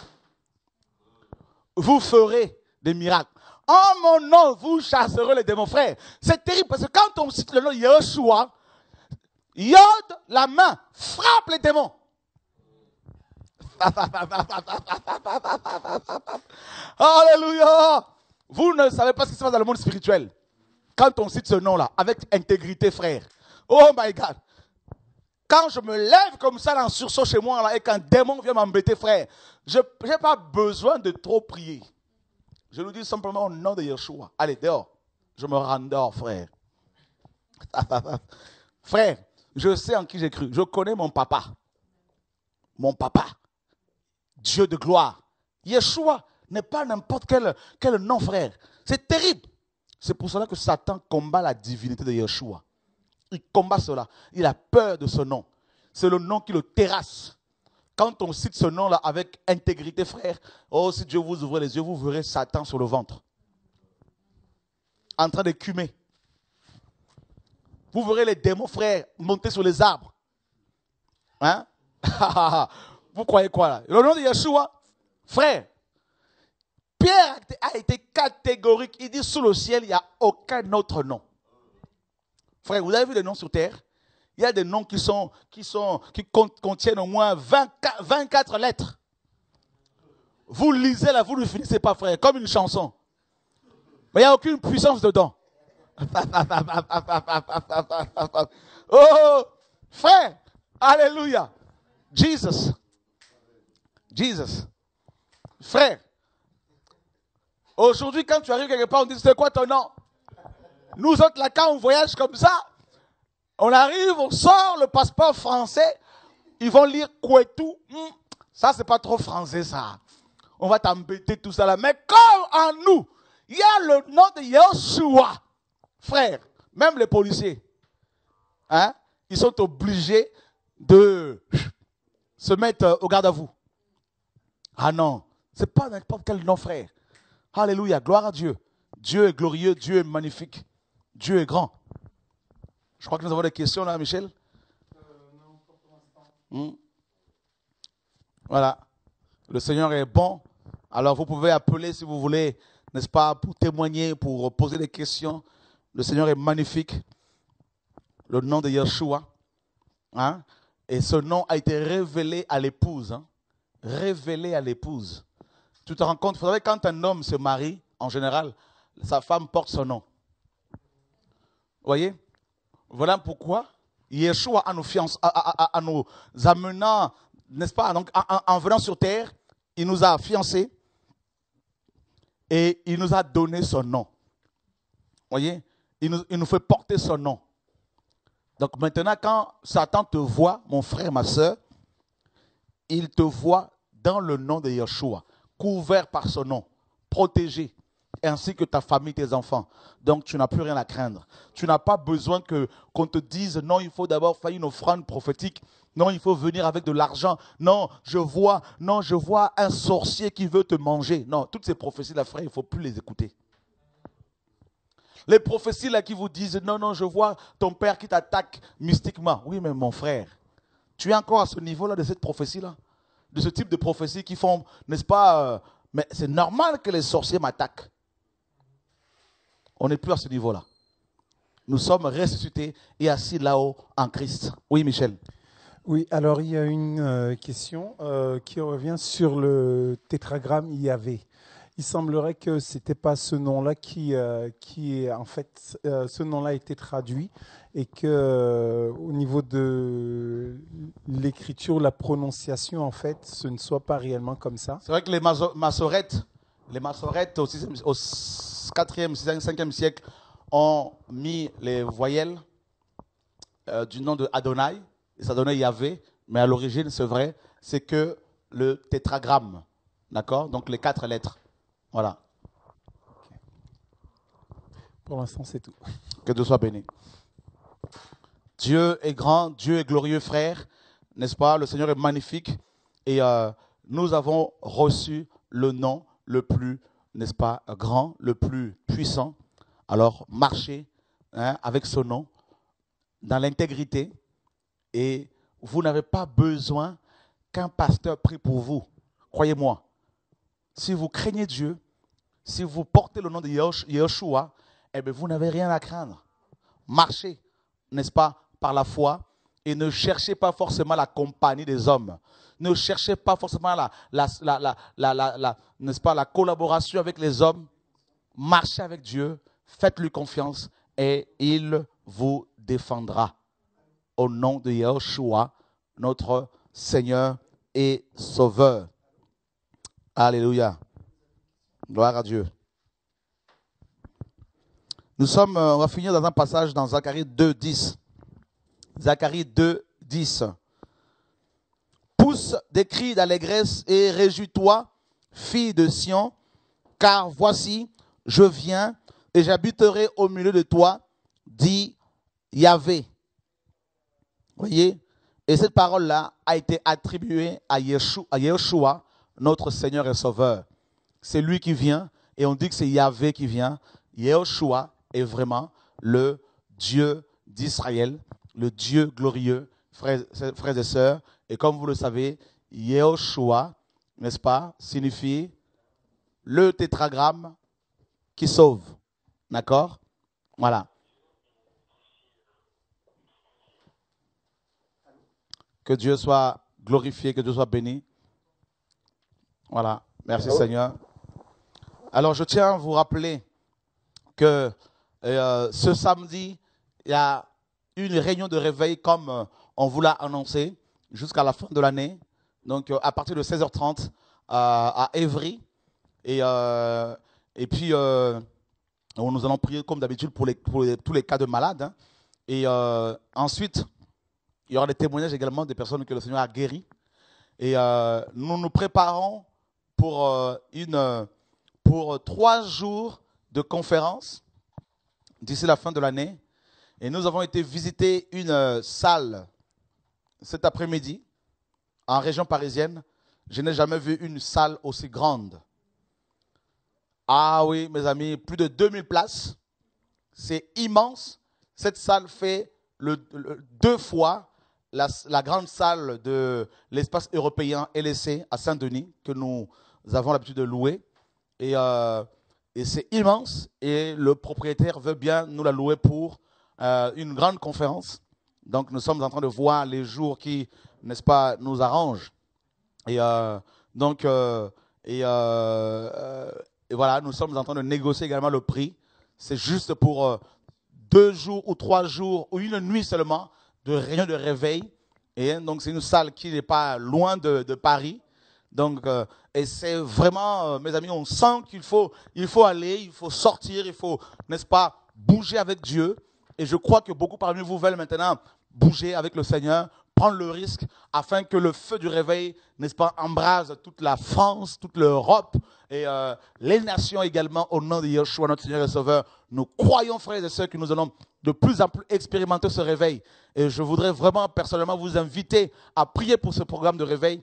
vous ferez des miracles. En mon nom, vous chasserez les démons, frère. C'est terrible parce que quand on cite le nom Yeshua, Yod, la main, frappe les démons. Alléluia. Vous ne savez pas ce qui se passe dans le monde spirituel. Quand on cite ce nom-là, avec intégrité, frère. Oh my God. Quand je me lève comme ça en sursaut chez moi là, et qu'un démon vient m'embêter, frère, je n'ai pas besoin de trop prier. Je lui dis simplement au nom de Yeshua. Allez, dehors. Je me rends dehors, frère. Frère, je sais en qui j'ai cru. Je connais mon papa. Mon papa. Dieu de gloire. Yeshua n'est pas n'importe quel nom, frère. C'est terrible. C'est pour cela que Satan combat la divinité de Yeshua. Il combat cela. Il a peur de ce nom. C'est le nom qui le terrasse. Quand on cite ce nom-là avec intégrité, frère, oh, si Dieu vous ouvre les yeux, vous verrez Satan sur le ventre. En train d'écumer. Vous verrez les démons, frère, monter sur les arbres. Hein? Vous croyez quoi là? Le nom de Yeshua, frère, Pierre a été catégorique. Il dit sous le ciel, il n'y a aucun autre nom. Frère, vous avez vu les noms sur terre? Il y a des noms qui contiennent au moins 24 lettres. Vous lisez là, vous ne finissez pas, frère, comme une chanson. Mais il n'y a aucune puissance dedans. Oh, frère, alléluia. Jesus. Frère, aujourd'hui, quand tu arrives quelque part, on dit, c'est quoi ton nom? Nous autres, là, quand on voyage comme ça, on arrive, on sort le passeport français, ils vont lire Kouetou. Ça, c'est pas trop français, ça. On va t'embêter, tout ça là. Mais comme en nous, il y a le nom de Yeshua, frère, même les policiers, hein, ils sont obligés de se mettre au garde à vous. Ah non, c'est pas n'importe quel nom, frère. Alléluia, gloire à Dieu. Dieu est glorieux, Dieu est magnifique, Dieu est grand. Je crois que nous avons des questions là, Michel. Voilà. Le Seigneur est bon. Alors vous pouvez appeler si vous voulez, n'est-ce pas, pour témoigner, pour poser des questions. Le Seigneur est magnifique. Le nom de Yeshua. Hein? Et ce nom a été révélé à l'épouse. Hein? Révélé à l'épouse. Tu te rends compte, vous savez, quand un homme se marie, en général, sa femme porte son nom. Vous voyez? Voilà pourquoi Yeshua, en nous amenant, n'est-ce pas, donc, en venant sur terre, il nous a fiancés et il nous a donné son nom. Vous voyez? Il nous fait porter son nom. Donc maintenant, quand Satan te voit, mon frère, ma soeur, il te voit dans le nom de Yeshua, couvert par son nom, protégé. ainsi que ta famille, tes enfants. Donc, tu n'as plus rien à craindre. Tu n'as pas besoin qu'on te dise, non, il faut d'abord faire une offrande prophétique. Non, il faut venir avec de l'argent. Non, je vois un sorcier qui veut te manger. Non, toutes ces prophéties-là, frère, il ne faut plus les écouter. Les prophéties là qui vous disent, non, non, je vois ton père qui t'attaque mystiquement. Oui, mais mon frère, tu es encore à ce niveau-là de cette prophétie-là, de ce type de prophétie qui font, n'est-ce pas, mais c'est normal que les sorciers m'attaquent. On n'est plus à ce niveau-là. Nous sommes ressuscités et assis là-haut en Christ. Oui, Michel. Oui, alors il y a une question qui revient sur le tétragramme Yahvé. Il semblerait que ce n'était pas ce nom-là qui est en fait, ce nom-là a été traduit et que au niveau de l'écriture, la prononciation, en fait, ce ne soit pas réellement comme ça. C'est vrai que les Massorètes au 4e, 5e siècle ont mis les voyelles du nom de Adonai, et ça donnait Yahvé, mais à l'origine, c'est vrai, c'est que le tétragramme, d'accord? Donc les 4 lettres. Voilà. Okay. Pour l'instant, c'est tout. Que Dieu soit béni. Dieu est grand, Dieu est glorieux, frère, n'est-ce pas? Le Seigneur est magnifique et nous avons reçu le nom le plus, n'est-ce pas, grand, le plus puissant. Alors, marchez avec ce nom dans l'intégrité et vous n'avez pas besoin qu'un pasteur prie pour vous. Croyez-moi, si vous craignez Dieu, si vous portez le nom de Yeshua, eh bien, vous n'avez rien à craindre. Marchez, n'est-ce pas, par la foi et ne cherchez pas forcément la compagnie des hommes. Ne cherchez pas forcément n'est-ce pas, la collaboration avec les hommes. Marchez avec Dieu, faites-lui confiance et il vous défendra. Au nom de Yeshua, notre Seigneur et Sauveur. Alléluia. Gloire à Dieu. On va finir dans un passage dans Zacharie 2:10. Zacharie 2:10. Pousse des cris d'allégresse et réjouis-toi, fille de Sion, car voici, je viens et j'habiterai au milieu de toi, dit Yahvé. Voyez? Et cette parole-là a été attribuée à Yeshua, notre Seigneur et Sauveur. C'est lui qui vient et on dit que c'est Yahvé qui vient. Yeshua est vraiment le Dieu d'Israël, le Dieu glorieux, frères et sœurs. Et comme vous le savez, Yeshua, n'est-ce pas, signifie le tétragramme qui sauve. D'accord? Voilà. Que Dieu soit glorifié, que Dieu soit béni. Voilà. Merci Seigneur. Alors je tiens à vous rappeler que ce samedi, il y a une réunion de réveil comme on vous l'a annoncé jusqu'à la fin de l'année. Donc à partir de 16h30 à Évry. Et puis nous allons prier comme d'habitude pour tous les cas de malades. Hein. Et ensuite, il y aura des témoignages également des personnes que le Seigneur a guéries. Et nous nous préparons pour 3 jours de conférence d'ici la fin de l'année. Et nous avons été visiter une salle cet après-midi en région parisienne. Je n'ai jamais vu une salle aussi grande. Ah oui, mes amis, plus de 2000 places. C'est immense. Cette salle fait 2 fois la grande salle de l'espace européen LSC à Saint-Denis que nous avons l'habitude de louer. Et c'est immense et le propriétaire veut bien nous la louer pour une grande conférence. Donc nous sommes en train de voir les jours qui, n'est-ce pas, nous arrangent. Et voilà, nous sommes en train de négocier également le prix. C'est juste pour 2 jours ou 3 jours ou une nuit seulement de réunion de réveil. Et donc c'est une salle qui n'est pas loin de Paris. Donc, et c'est vraiment, mes amis, on sent qu'il faut aller, il faut sortir, il faut, n'est-ce pas, bouger avec Dieu. Et je crois que beaucoup parmi vous veulent maintenant bouger avec le Seigneur prendre le risque afin que le feu du réveil, n'est-ce pas, embrase toute la France, toute l'Europe et les nations également au nom de Yeshua, notre Seigneur et Sauveur. Nous croyons, frères et sœurs, que nous allons de plus en plus expérimenter ce réveil. Et je voudrais vraiment personnellement vous inviter à prier pour ce programme de réveil,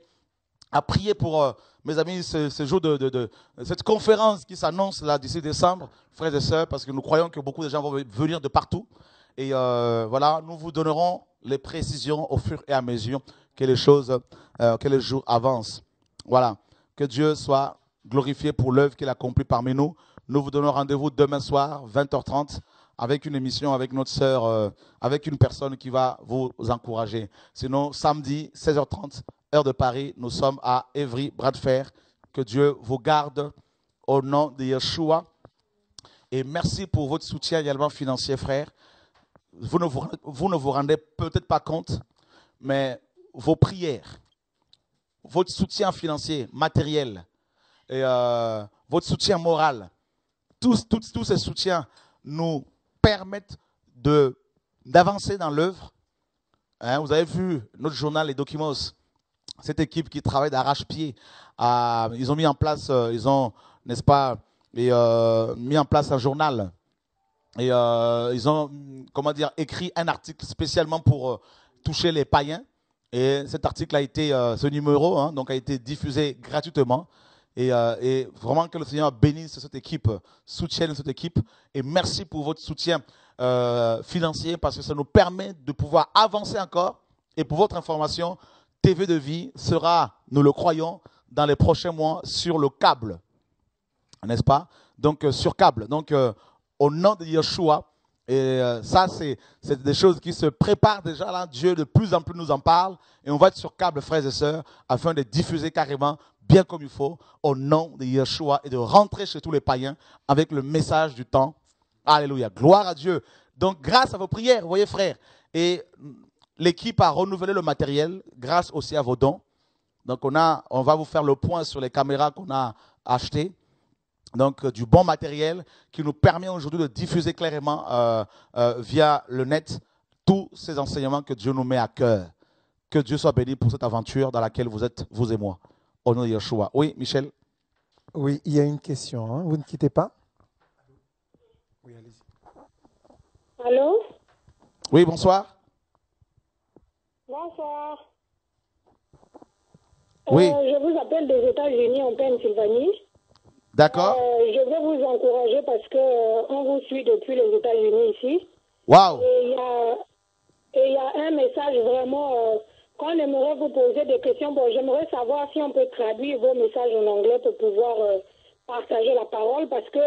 à prier pour, mes amis, ce jour de cette conférence qui s'annonce là d'ici décembre, frères et sœurs, parce que nous croyons que beaucoup de gens vont venir de partout. Et voilà, nous vous donnerons les précisions au fur et à mesure que les choses, que les jours avancent. Voilà, que Dieu soit glorifié pour l'œuvre qu'il accomplit parmi nous. Nous vous donnons rendez-vous demain soir, 20h30, avec une émission avec notre sœur, avec une personne qui va vous encourager. Sinon, samedi, 16h30, heure de Paris, nous sommes à Évry, bras de fer. Que Dieu vous garde au nom de Yeshua. Et merci pour votre soutien également financier, frère. Vous ne vous rendez peut-être pas compte, mais vos prières, votre soutien financier, matériel, et votre soutien moral, tous ces soutiens nous permettent d'avancer dans l'œuvre. Hein, vous avez vu notre journal Les Documos, cette équipe qui travaille d'arrache-pied. Ils ont mis en place, n'est-ce pas, mis en place un journal. Et ils ont, comment dire, écrit un article spécialement pour toucher les païens. Et cet article a été, ce numéro, hein, donc a été diffusé gratuitement. Et vraiment que le Seigneur bénisse cette équipe, soutienne cette équipe. Et merci pour votre soutien financier parce que ça nous permet de pouvoir avancer encore. Et pour votre information, TV de Vie sera, nous le croyons, dans les prochains mois sur le câble. N'est-ce pas? Donc sur câble. Donc au nom de Yeshua. Et ça, c'est des choses qui se préparent déjà là. Dieu de plus en plus nous en parle. Et on va être sur câble, frères et sœurs, afin de diffuser carrément, bien comme il faut, au nom de Yeshua et de rentrer chez tous les païens avec le message du temps. Alléluia. Gloire à Dieu. Donc, grâce à vos prières, vous voyez, frères, et l'équipe a renouvelé le matériel grâce aussi à vos dons. Donc, on va vous faire le point sur les caméras qu'on a achetées. Donc, du bon matériel qui nous permet aujourd'hui de diffuser clairement via le net tous ces enseignements que Dieu nous met à cœur. Que Dieu soit béni pour cette aventure dans laquelle vous êtes, vous et moi. Au nom de Yeshua. Oui, Michel? Oui, il y a une question. Hein. Vous ne quittez pas. Oui, allez-y. Allô? Oui, bonsoir. Bonsoir. Oui. Je vous appelle des États-Unis en Pennsylvanie. D'accord. Je veux vous encourager parce que on vous suit depuis les États-Unis ici. Waouh. Et il y a un message vraiment qu'on aimerait vous poser des questions. Bon, j'aimerais savoir si on peut traduire vos messages en anglais pour pouvoir partager la parole parce que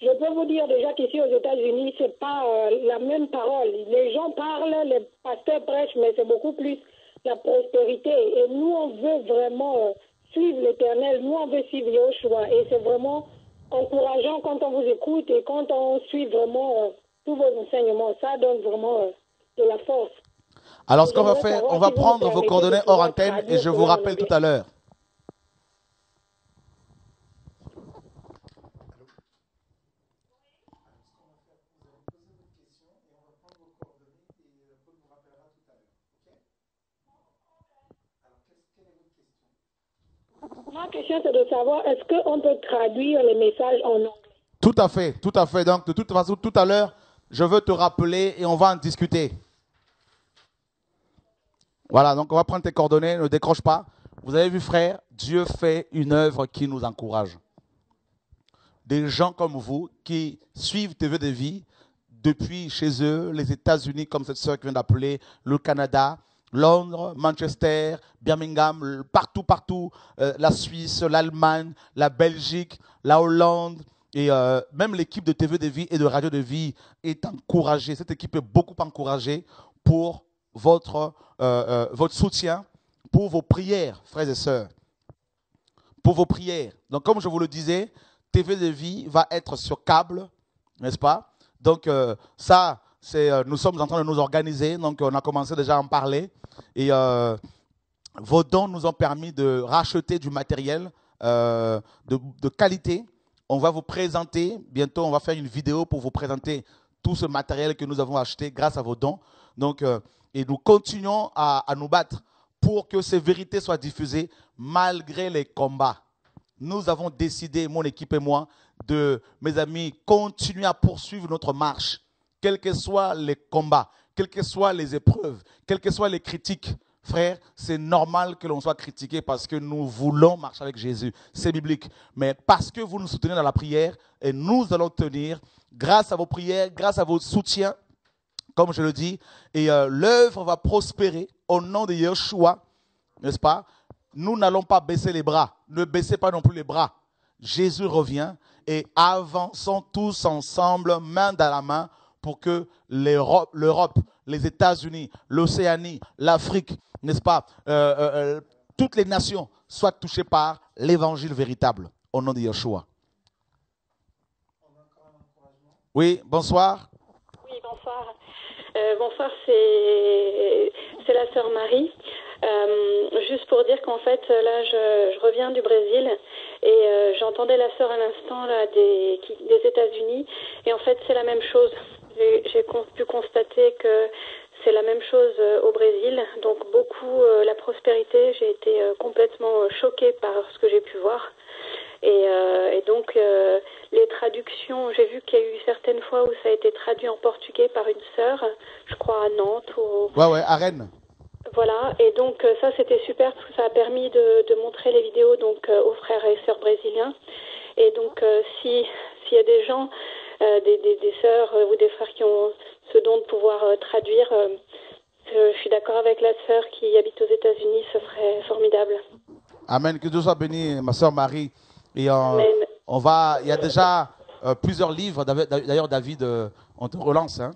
je peux vous dire déjà qu'ici aux États-Unis, c'est pas la même parole. Les gens parlent, les pasteurs prêchent, mais c'est beaucoup plus la prospérité. Et nous, on veut vraiment suivre l'Éternel. Nous, on veut suivre Yeshua. Et c'est vraiment encourageant quand on vous écoute et quand on suit vraiment tous vos enseignements. Ça donne vraiment de la force. Alors, ce qu'on va faire, on va prendre vos coordonnées hors antenne et je vous rappelle tout à l'heure. Ma question, c'est de savoir, est-ce qu'on peut traduire les messages en anglais? Tout à fait, tout à fait. Donc, de toute façon, tout à l'heure, je veux te rappeler et on va en discuter. Voilà, donc on va prendre tes coordonnées, ne décroche pas. Vous avez vu, frère, Dieu fait une œuvre qui nous encourage. Des gens comme vous qui suivent TV de Vie depuis chez eux, les États-Unis, comme cette sœur qui vient d'appeler, le Canada, Londres, Manchester, Birmingham, partout, la Suisse, l'Allemagne, la Belgique, la Hollande, et même l'équipe de TV de Vie et de Radio de Vie est encouragée. Cette équipe est beaucoup encouragée pour votre soutien, pour vos prières, frères et sœurs. Pour vos prières. Donc, comme je vous le disais, TV de Vie va être sur câble, n'est-ce pas? Donc, ça, nous sommes en train de nous organiser. Donc, on a commencé déjà à en parler. Et vos dons nous ont permis de racheter du matériel de qualité. On va vous présenter, bientôt, on va faire une vidéo pour vous présenter tout ce matériel que nous avons acheté grâce à vos dons. Donc, et nous continuons à nous battre pour que ces vérités soient diffusées malgré les combats. Nous avons décidé, mon équipe et moi, mes amis, continuer à poursuivre notre marche, quels que soient les combats, quelles que soient les épreuves, quelles que soient les critiques. Frère, c'est normal que l'on soit critiqué parce que nous voulons marcher avec Jésus. C'est biblique. Mais parce que vous nous soutenez dans la prière, et nous allons tenir, grâce à vos prières, grâce à vos soutiens, comme je le dis, et l'œuvre va prospérer au nom de Yeshua, n'est-ce pas? Nous n'allons pas baisser les bras. Ne baissez pas non plus les bras. Jésus revient et avançons tous ensemble, main dans la main, pour que l'Europe, les États-Unis, l'Océanie, l'Afrique, n'est-ce pas, toutes les nations soient touchées par l'évangile véritable, au nom de Yeshua. Oui, bonsoir. Oui, bonsoir. Bonsoir, c'est la sœur Marie. Juste pour dire qu'en fait, là, je reviens du Brésil et j'entendais la sœur à l'instant là des États-Unis et en fait, c'est la même chose. J'ai pu constater que c'est la même chose au Brésil. Donc beaucoup la prospérité. J'ai été complètement choquée par ce que j'ai pu voir. Et donc les traductions, j'ai vu qu'il y a eu certaines fois où ça a été traduit en portugais par une sœur, je crois à Nantes ou Ouais, à Rennes. Voilà, et donc ça c'était super parce que ça a permis de montrer les vidéos donc aux frères et sœurs brésiliens. Et donc s'il y a des gens, des sœurs ou des frères qui ont ce don de pouvoir traduire, je suis d'accord avec la sœur qui habite aux États-Unis, ce serait formidable. Amen, que Dieu soit béni, ma sœur Marie. Et il y a déjà plusieurs livres, d'ailleurs David, on te relance, hein.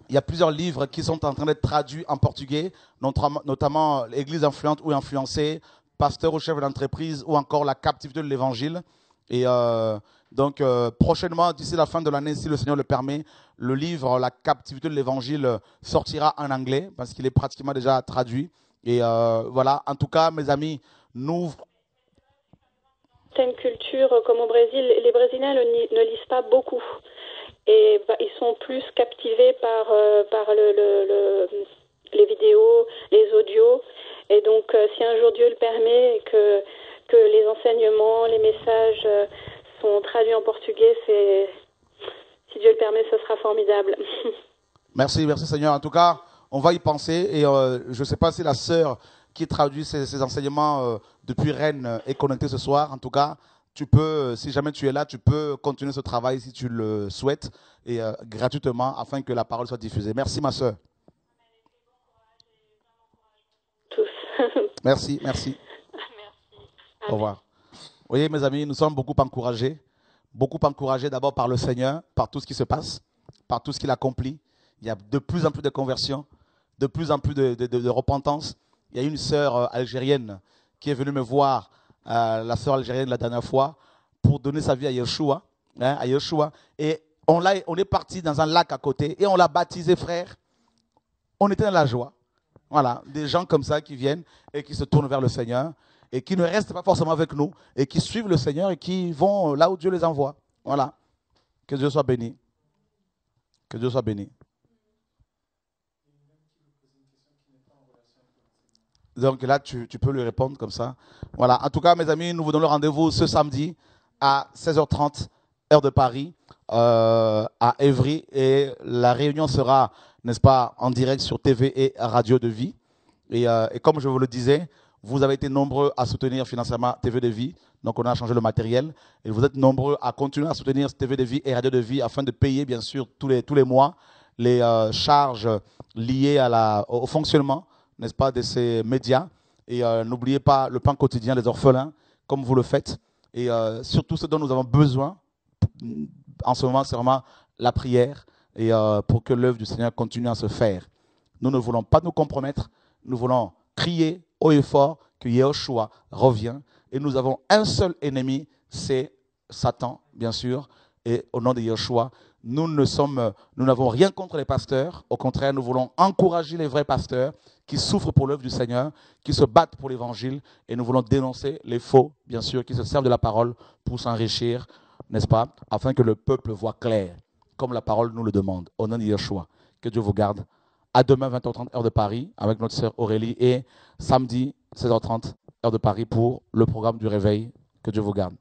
Il y a plusieurs livres qui sont en train d'être traduits en portugais, notamment Église influente ou influencée, Pasteur ou chef d'entreprise ou encore La captivité de l'évangile. Et donc prochainement, d'ici la fin de l'année, si le Seigneur le permet, le livre La captivité de l'évangile sortira en anglais parce qu'il est pratiquement déjà traduit. Et voilà, en tout cas, mes amis, nous... Certaines cultures comme au Brésil, les Brésiliens ne lisent pas beaucoup. Et ils sont plus captivés par les vidéos, les audios. Et donc, si un jour Dieu le permet et que les enseignements, les messages sont traduits en portugais, si Dieu le permet, ce sera formidable. Merci Seigneur. En tout cas, on va y penser. Et je ne sais pas si la sœur qui traduit ces enseignements depuis Rennes est connectée ce soir. En tout cas, tu peux, si jamais tu es là, tu peux continuer ce travail si tu le souhaites et gratuitement afin que la parole soit diffusée. Merci ma sœur. Tous. Merci. Merci. Au revoir. Vous voyez mes amis, nous sommes beaucoup encouragés d'abord par le Seigneur, par tout ce qui se passe, par tout ce qu'il accomplit. Il y a de plus en plus de conversions, de plus en plus de repentance. Il y a une sœur algérienne qui est venue me voir, la sœur algérienne la dernière fois, pour donner sa vie à Yeshua. Et on est parti dans un lac à côté et on l'a baptisé frère. On était dans la joie. Voilà, des gens comme ça qui viennent et qui se tournent vers le Seigneur et qui ne restent pas forcément avec nous et qui suivent le Seigneur et qui vont là où Dieu les envoie. Voilà. Que Dieu soit béni. Que Dieu soit béni. Donc là, tu peux lui répondre comme ça. Voilà. En tout cas, mes amis, nous vous donnons rendez-vous ce samedi à 16h30, heure de Paris, à Évry. Et la réunion sera, n'est-ce pas, en direct sur TV et Radio de Vie. Et comme je vous le disais, vous avez été nombreux à soutenir financièrement TV de Vie. Donc, on a changé le matériel. Et vous êtes nombreux à continuer à soutenir TV de Vie et Radio de Vie afin de payer, bien sûr, tous les mois les charges liées au fonctionnement, n'est-ce pas, de ces médias. Et n'oubliez pas le pain quotidien des orphelins, comme vous le faites. Et surtout, ce dont nous avons besoin en ce moment, c'est vraiment la prière et pour que l'œuvre du Seigneur continue à se faire. Nous ne voulons pas nous compromettre. Nous voulons crier haut et fort que Yeshua revient. Et nous avons un seul ennemi, c'est Satan, bien sûr. Et au nom de Yeshua, nous n'avons rien contre les pasteurs. Au contraire, nous voulons encourager les vrais pasteurs qui souffrent pour l'œuvre du Seigneur, qui se battent pour l'évangile. Et nous voulons dénoncer les faux, bien sûr, qui se servent de la parole pour s'enrichir, n'est-ce pas, afin que le peuple voit clair, comme la parole nous le demande. Au nom de Yeshua, que Dieu vous garde. À demain, 20h30, heure de Paris, avec notre sœur Aurélie. Et samedi, 16h30, heure de Paris, pour le programme du réveil. Que Dieu vous garde.